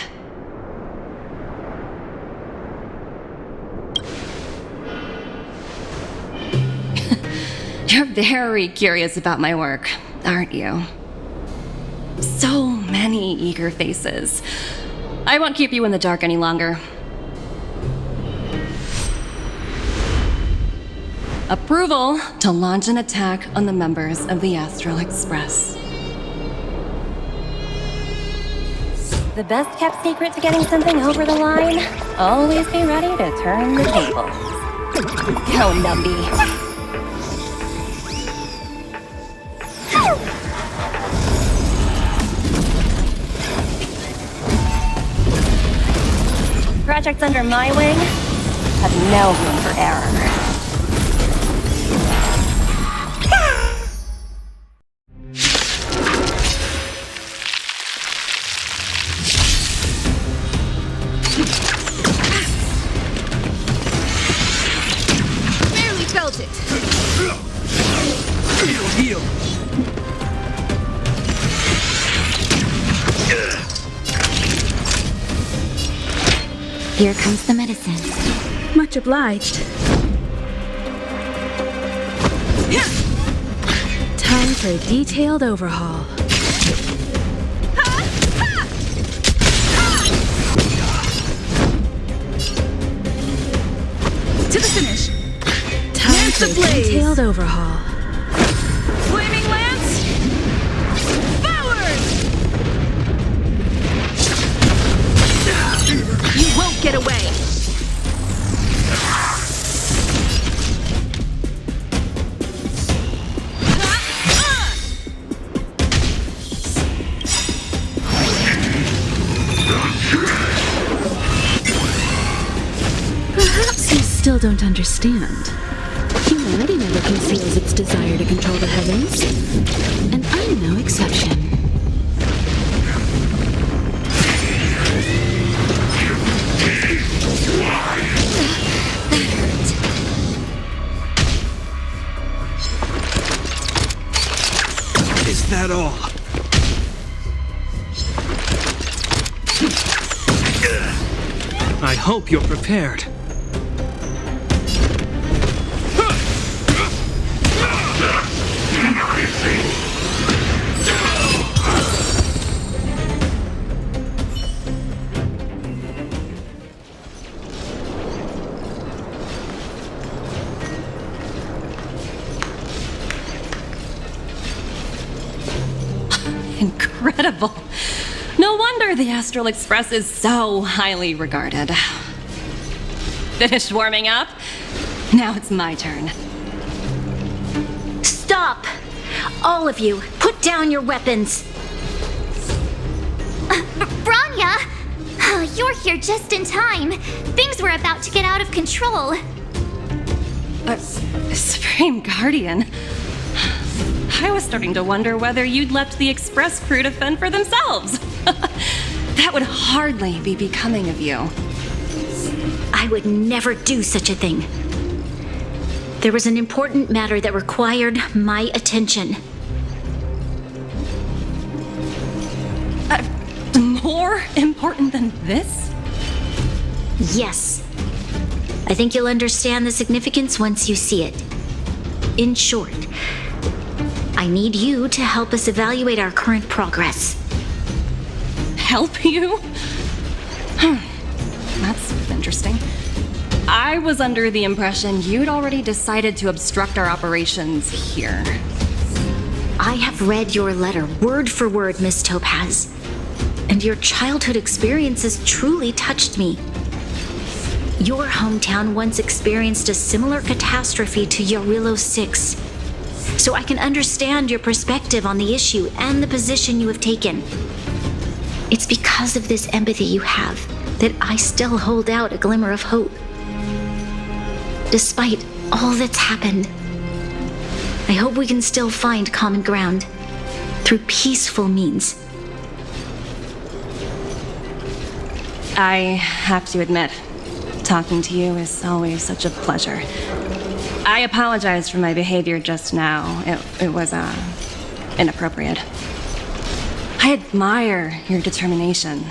Speaker 5: You're very curious about my work, aren't you? So many eager faces. I won't keep you in the dark any longer. Approval to launch an attack on the members of the Astral Express.
Speaker 9: The best kept secret to getting something over the line? Always be ready to turn the tables. Go, Numby. Projects under my wing have no room for error.
Speaker 22: Barely felt it.
Speaker 15: Heal.
Speaker 19: Here comes the medicine.
Speaker 4: Much obliged. Time for a detailed overhaul.
Speaker 22: To the finish.
Speaker 4: Time for a detailed overhaul.
Speaker 22: Flaming Lance! Forward! You won't get away!
Speaker 4: Perhaps you still don't understand. Humanity never conceals its desire to control the heavens. And I'm no exception.
Speaker 15: Is that all? I hope you're prepared.
Speaker 5: Incredible. No wonder the Astral Express is so highly regarded. Finished warming up? Now it's my turn.
Speaker 13: Stop! All of you, put down your weapons!
Speaker 1: Bronya! You're here just in time. Things were about to get out of control.
Speaker 5: Supreme Guardian? I was starting to wonder whether you'd left the Express crew to fend for themselves. That would hardly be becoming of you.
Speaker 13: I would never do such a thing. There was an important matter that required my attention.
Speaker 5: More more important than this?
Speaker 13: Yes. I think you'll understand the significance once you see it. In short, I need you to help us evaluate our current progress.
Speaker 5: Help you? That's interesting. I was under the impression you'd already decided to obstruct our operations here.
Speaker 13: I have read your letter word for word, Miss Topaz, and your childhood experiences truly touched me. Your hometown once experienced a similar catastrophe to Yarilo 6, so I can understand your perspective on the issue and the position you have taken. It's because of this empathy you have that I still hold out a glimmer of hope. Despite all that's happened, I hope we can still find common ground through peaceful means.
Speaker 5: I have to admit, talking to you is always such a pleasure. I apologize for my behavior just now. It was, inappropriate. I admire your determination,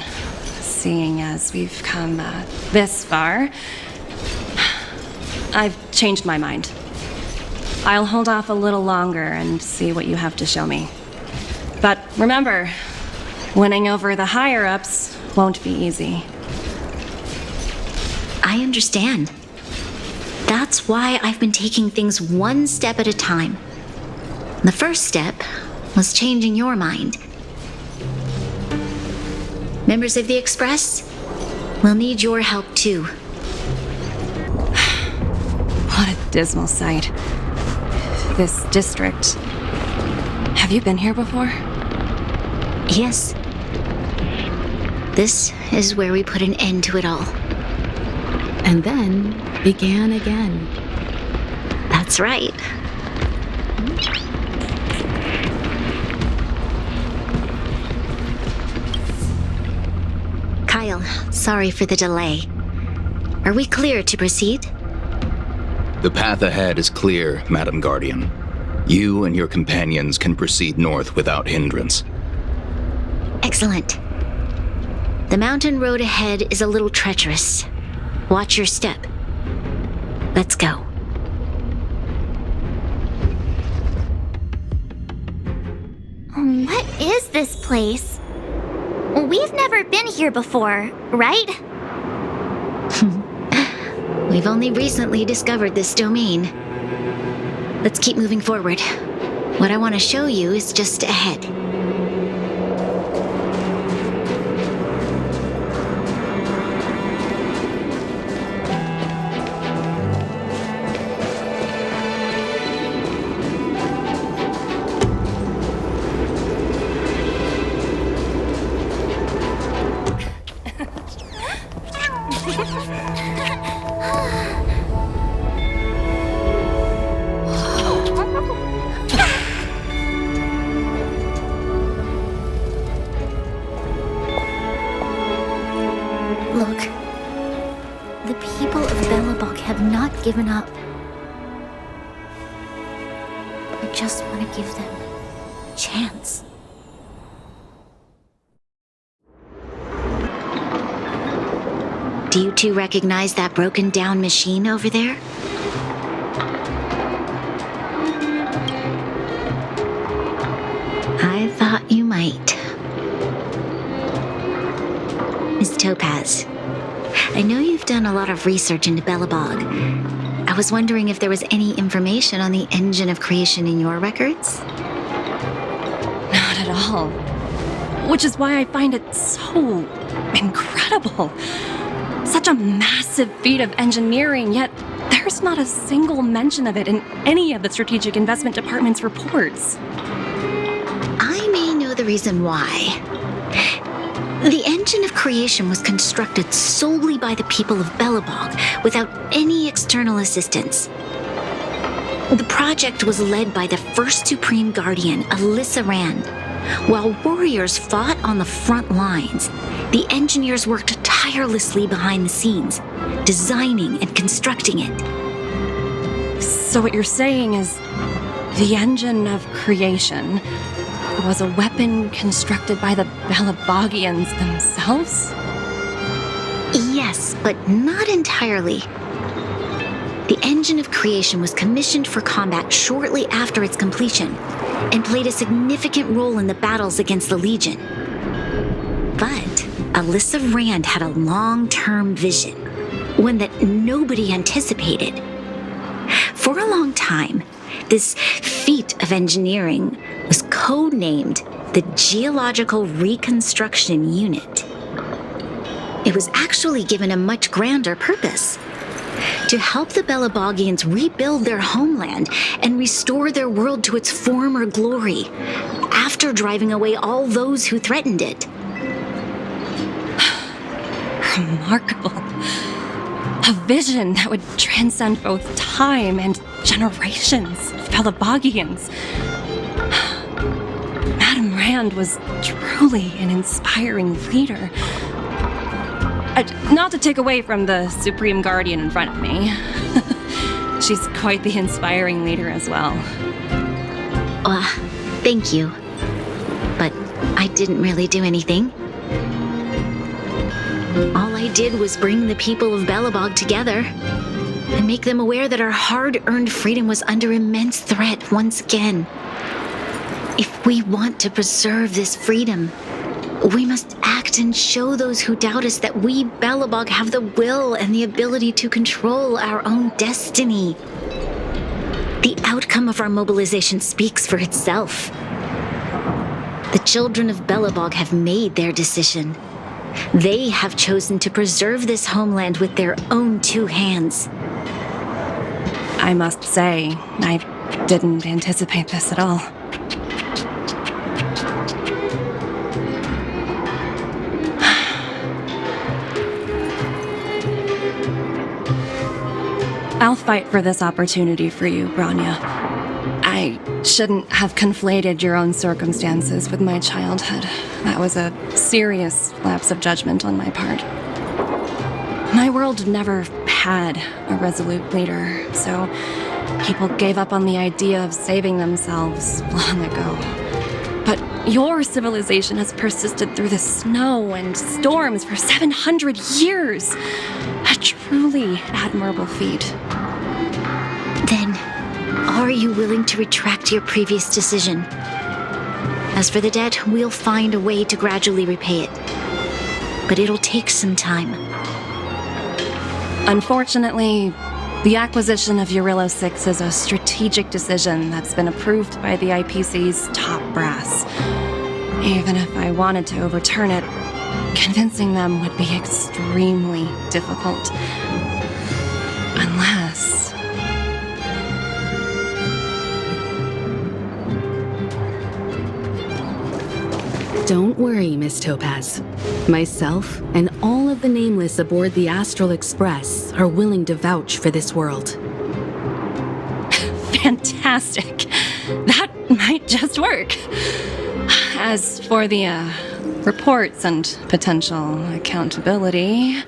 Speaker 5: seeing as we've come, this far. I've changed my mind. I'll hold off a little longer and see what you have to show me. But remember, winning over the higher-ups won't be easy.
Speaker 13: I understand. That's why I've been taking things one step at a time. The first step was changing your mind. Members of the Express, we'll need your help too.
Speaker 5: What a dismal sight. This district. Have you been here before?
Speaker 13: Yes. This is where we put an end to it all.
Speaker 4: And then began again.
Speaker 13: That's right. Kyle, sorry for the delay. Are we clear to proceed?
Speaker 2: The path ahead is clear, Madam Guardian. You and your companions can proceed north without hindrance.
Speaker 13: Excellent. The mountain road ahead is a little treacherous. Watch your step. Let's go.
Speaker 1: What is this place? We've never been here before, right?
Speaker 13: We've only recently discovered this domain. Let's keep moving forward. What I want to show you is just ahead.
Speaker 7: Look, the people of Belobog have not given up. I just want to give them a chance.
Speaker 13: Do you two recognize that broken down machine over there? I thought you might. Miss Topaz, I know you've done a lot of research into Belobog. I was wondering if there was any information on the engine of creation in your records?
Speaker 5: Not at all. Which is why I find it so incredible. Such a massive feat of engineering, yet there's not a single mention of it in any of the Strategic Investment Department's reports.
Speaker 13: I may know the reason why. The engine of creation was constructed solely by the people of Belobog without any external assistance. The project was led by the first Supreme Guardian, Alyssa Rand. While warriors fought on the front lines, the engineers worked tirelessly behind the scenes, designing and constructing it.
Speaker 5: So what you're saying is the engine of creation was a weapon constructed by the Belobogians themselves?
Speaker 13: Yes, but not entirely. The engine of creation was commissioned for combat shortly after its completion, and played a significant role in the battles against the Legion. But Alyssa Rand had a long-term vision, one that nobody anticipated. For a long time, this feat of engineering was codenamed the Geological Reconstruction Unit. It was actually given a much grander purpose: to help the Belobogians rebuild their homeland and restore their world to its former glory, after driving away all those who threatened it.
Speaker 5: Remarkable. A vision that would transcend both time and generations of Belobogians. Madame Rand was truly an inspiring leader. Not to take away from the Supreme Guardian in front of me. She's quite the inspiring leader as well.
Speaker 13: Thank you. But I didn't really do anything. All I did was bring the people of Belobog together and make them aware that our hard-earned freedom was under immense threat once again. If we want to preserve this freedom, we must act and show those who doubt us that we, Belobog, have the will and the ability to control our own destiny. The outcome of our mobilization speaks for itself. The children of Belobog have made their decision. They have chosen to preserve this homeland with their own two hands.
Speaker 5: I must say, I didn't anticipate this at all. I'll fight for this opportunity for you, Bronya. I shouldn't have conflated your own circumstances with my childhood. That was a serious lapse of judgment on my part. My world never had a resolute leader, so people gave up on the idea of saving themselves long ago. But your civilization has persisted through the snow and storms for 700 years. A truly admirable feat.
Speaker 13: Then, are you willing to retract your previous decision? As for the debt, we'll find a way to gradually repay it. But it'll take some time.
Speaker 5: Unfortunately, the acquisition of Urilla 6 is a strategic decision that's been approved by the IPC's top brass. Even if I wanted to overturn it, convincing them would be extremely difficult. Unless...
Speaker 4: Don't worry, Miss Topaz. Myself and all of the Nameless aboard the Astral Express are willing to vouch for this world.
Speaker 5: Fantastic. That might just work. As for the, reports and potential accountability...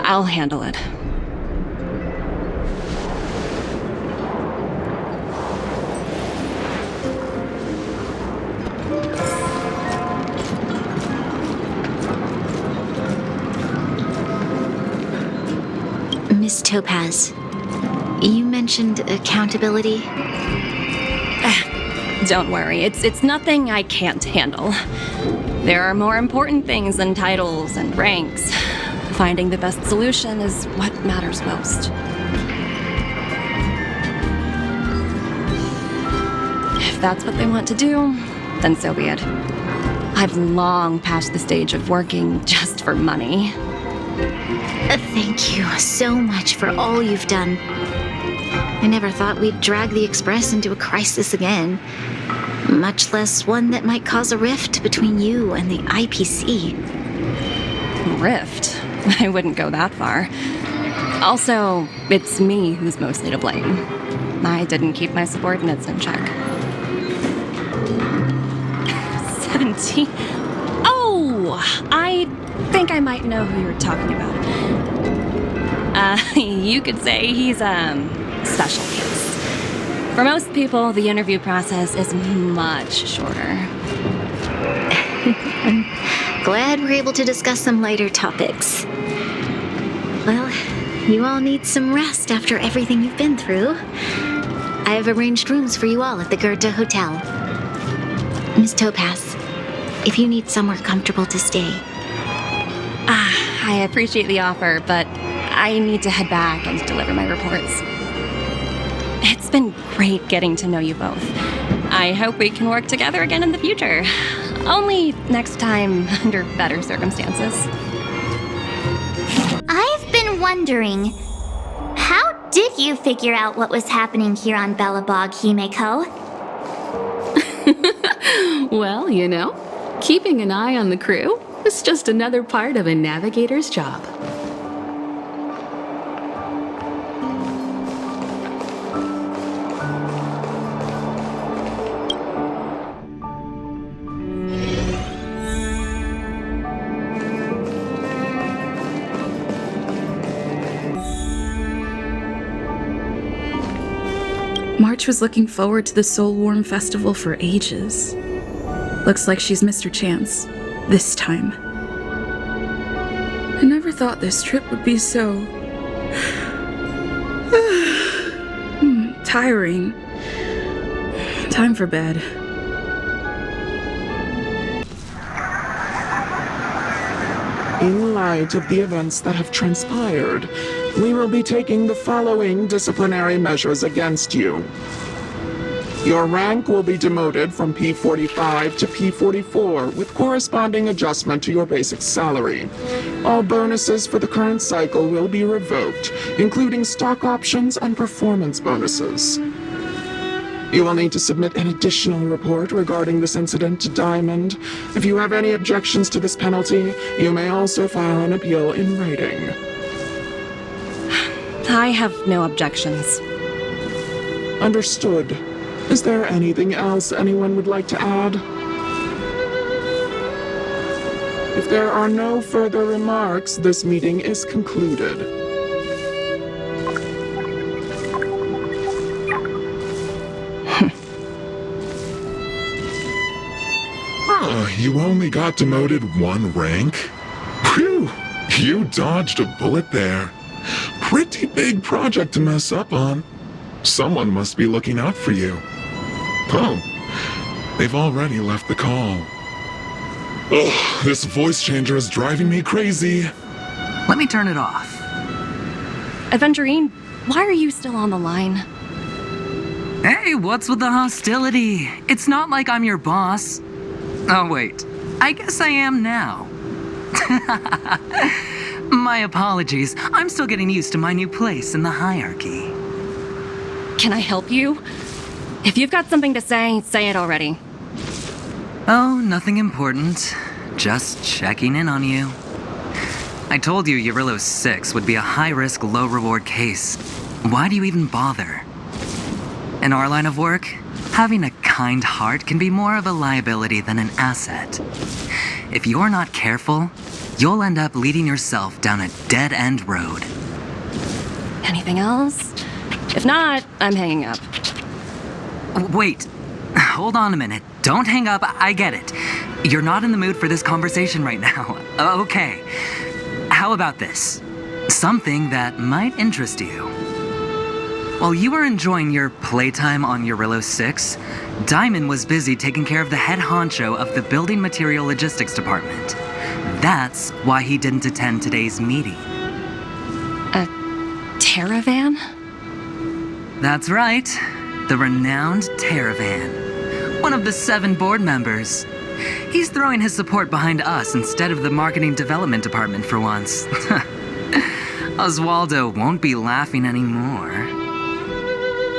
Speaker 5: I'll handle it.
Speaker 13: Miss Topaz, you mentioned accountability?
Speaker 5: Don't worry, it's nothing I can't handle. There are more important things than titles and ranks. Finding the best solution is what matters most. If that's what they want to do, then so be it. I've long passed the stage of working just for money.
Speaker 13: Thank you so much for all you've done. I never thought we'd drag the Express into a crisis again, much less one that might cause a rift between you and the IPC.
Speaker 5: Rift? I wouldn't go that far. Also, it's me who's mostly to blame. I didn't keep my subordinates in check. 17? Oh! I think I might know who you're talking about. You could say he's, special case. For most people, the interview process is much shorter.
Speaker 13: I'm glad we're able to discuss some lighter topics. Well, you all need some rest after everything you've been through. I have arranged rooms for you all at the Goethe Hotel. Miss Topaz, if you need somewhere comfortable to stay.
Speaker 5: I appreciate the offer, but I need to head back and deliver my reports. It's been great getting to know you both. I hope we can work together again in the future. Only next time under better circumstances.
Speaker 1: I've been wondering, how did you figure out what was happening here on Belobog, Himeko?
Speaker 4: Well, you know, keeping an eye on the crew is just another part of a navigator's job.
Speaker 6: March was looking forward to the Soulwarm Festival for ages. Looks like she's missed her chance. This time. I never thought this trip would be so... tiring. Time for bed.
Speaker 11: In light of the events that have transpired, we will be taking the following disciplinary measures against you. Your rank will be demoted from P45 to P44 with corresponding adjustment to your basic salary. All bonuses for the current cycle will be revoked, including stock options and performance bonuses. You will need to submit an additional report regarding this incident to Diamond. If you have any objections to this penalty, you may also file an appeal in writing.
Speaker 5: I have no objections.
Speaker 11: Understood. Is there anything else anyone would like to add? If there are no further remarks, this meeting is concluded.
Speaker 23: You only got demoted 1 rank? Phew! You dodged a bullet there. Pretty big project to mess up on. Someone must be looking out for you. Oh, they've already left the call. Ugh, this voice changer is driving me crazy.
Speaker 24: Let me turn it off.
Speaker 5: Aventurine, why are you still on the line?
Speaker 24: Hey, what's with the hostility? It's not like I'm your boss. Oh, wait. I guess I am now. My apologies. I'm still getting used to my new place in the hierarchy.
Speaker 5: Can I help you? If you've got something to say it already.
Speaker 24: Oh, nothing important. Just checking in on you. I told you Eurylos 6 would be a high-risk, low-reward case. Why do you even bother? In our line of work, having a kind heart can be more of a liability than an asset. If you're not careful, you'll end up leading yourself down a dead-end road.
Speaker 5: Anything else? If not, I'm hanging up.
Speaker 24: Wait, hold on a minute. Don't hang up, I get it. You're not in the mood for this conversation right now. Okay, how about this? Something that might interest you. While you were enjoying your playtime on Eurylos 6, Diamond was busy taking care of the head honcho of the Building Material Logistics Department. That's why he didn't attend today's meeting.
Speaker 5: A Terravan?
Speaker 24: That's right. The renowned Terravan. One of the 7 board members. He's throwing his support behind us instead of the Marketing Development Department for once. Oswaldo won't be laughing anymore.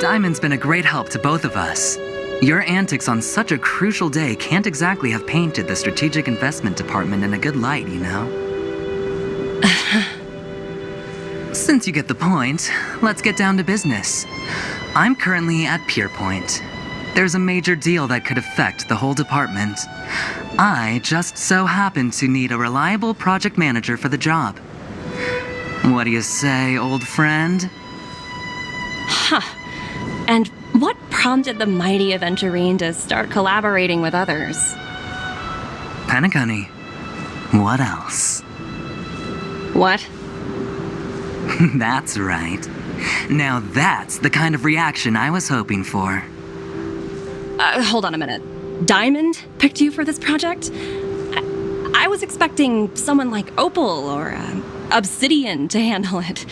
Speaker 24: Diamond's been a great help to both of us. Your antics on such a crucial day can't exactly have painted the Strategic Investment Department in a good light, you know? Since you get the point, let's get down to business. I'm currently at Pierpoint. There's a major deal that could affect the whole department. I just so happen to need a reliable project manager for the job. What do you say, old friend?
Speaker 5: Huh. And what prompted the mighty Aventurine to start collaborating with others?
Speaker 24: Penacony. What else?
Speaker 5: What?
Speaker 24: That's right. Now that's the kind of reaction I was hoping for.
Speaker 5: Hold on a minute. Diamond picked you for this project? I was expecting someone like Opal or Obsidian to handle it.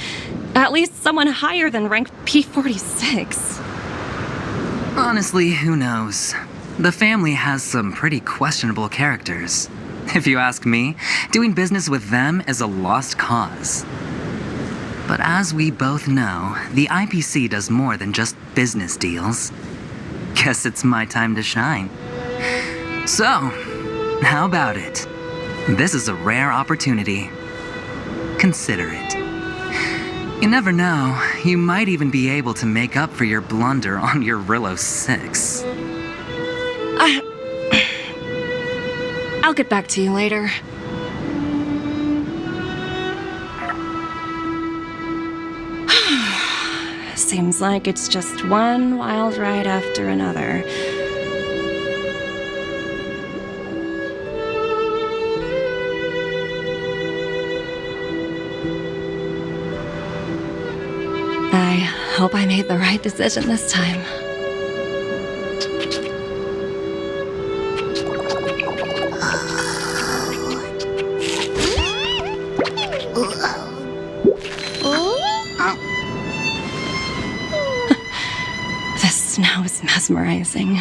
Speaker 5: At least someone higher than rank P46.
Speaker 24: Honestly, who knows? The family has some pretty questionable characters. If you ask me, doing business with them is a lost cause. But as we both know, the IPC does more than just business deals. Guess it's my time to shine. So, how about it? This is a rare opportunity. Consider it. You never know, you might even be able to make up for your blunder on your Rillo 6.
Speaker 5: I'll get back to you later. Seems like it's just one wild ride after another. I hope I made the right decision this time. The snow is mesmerizing.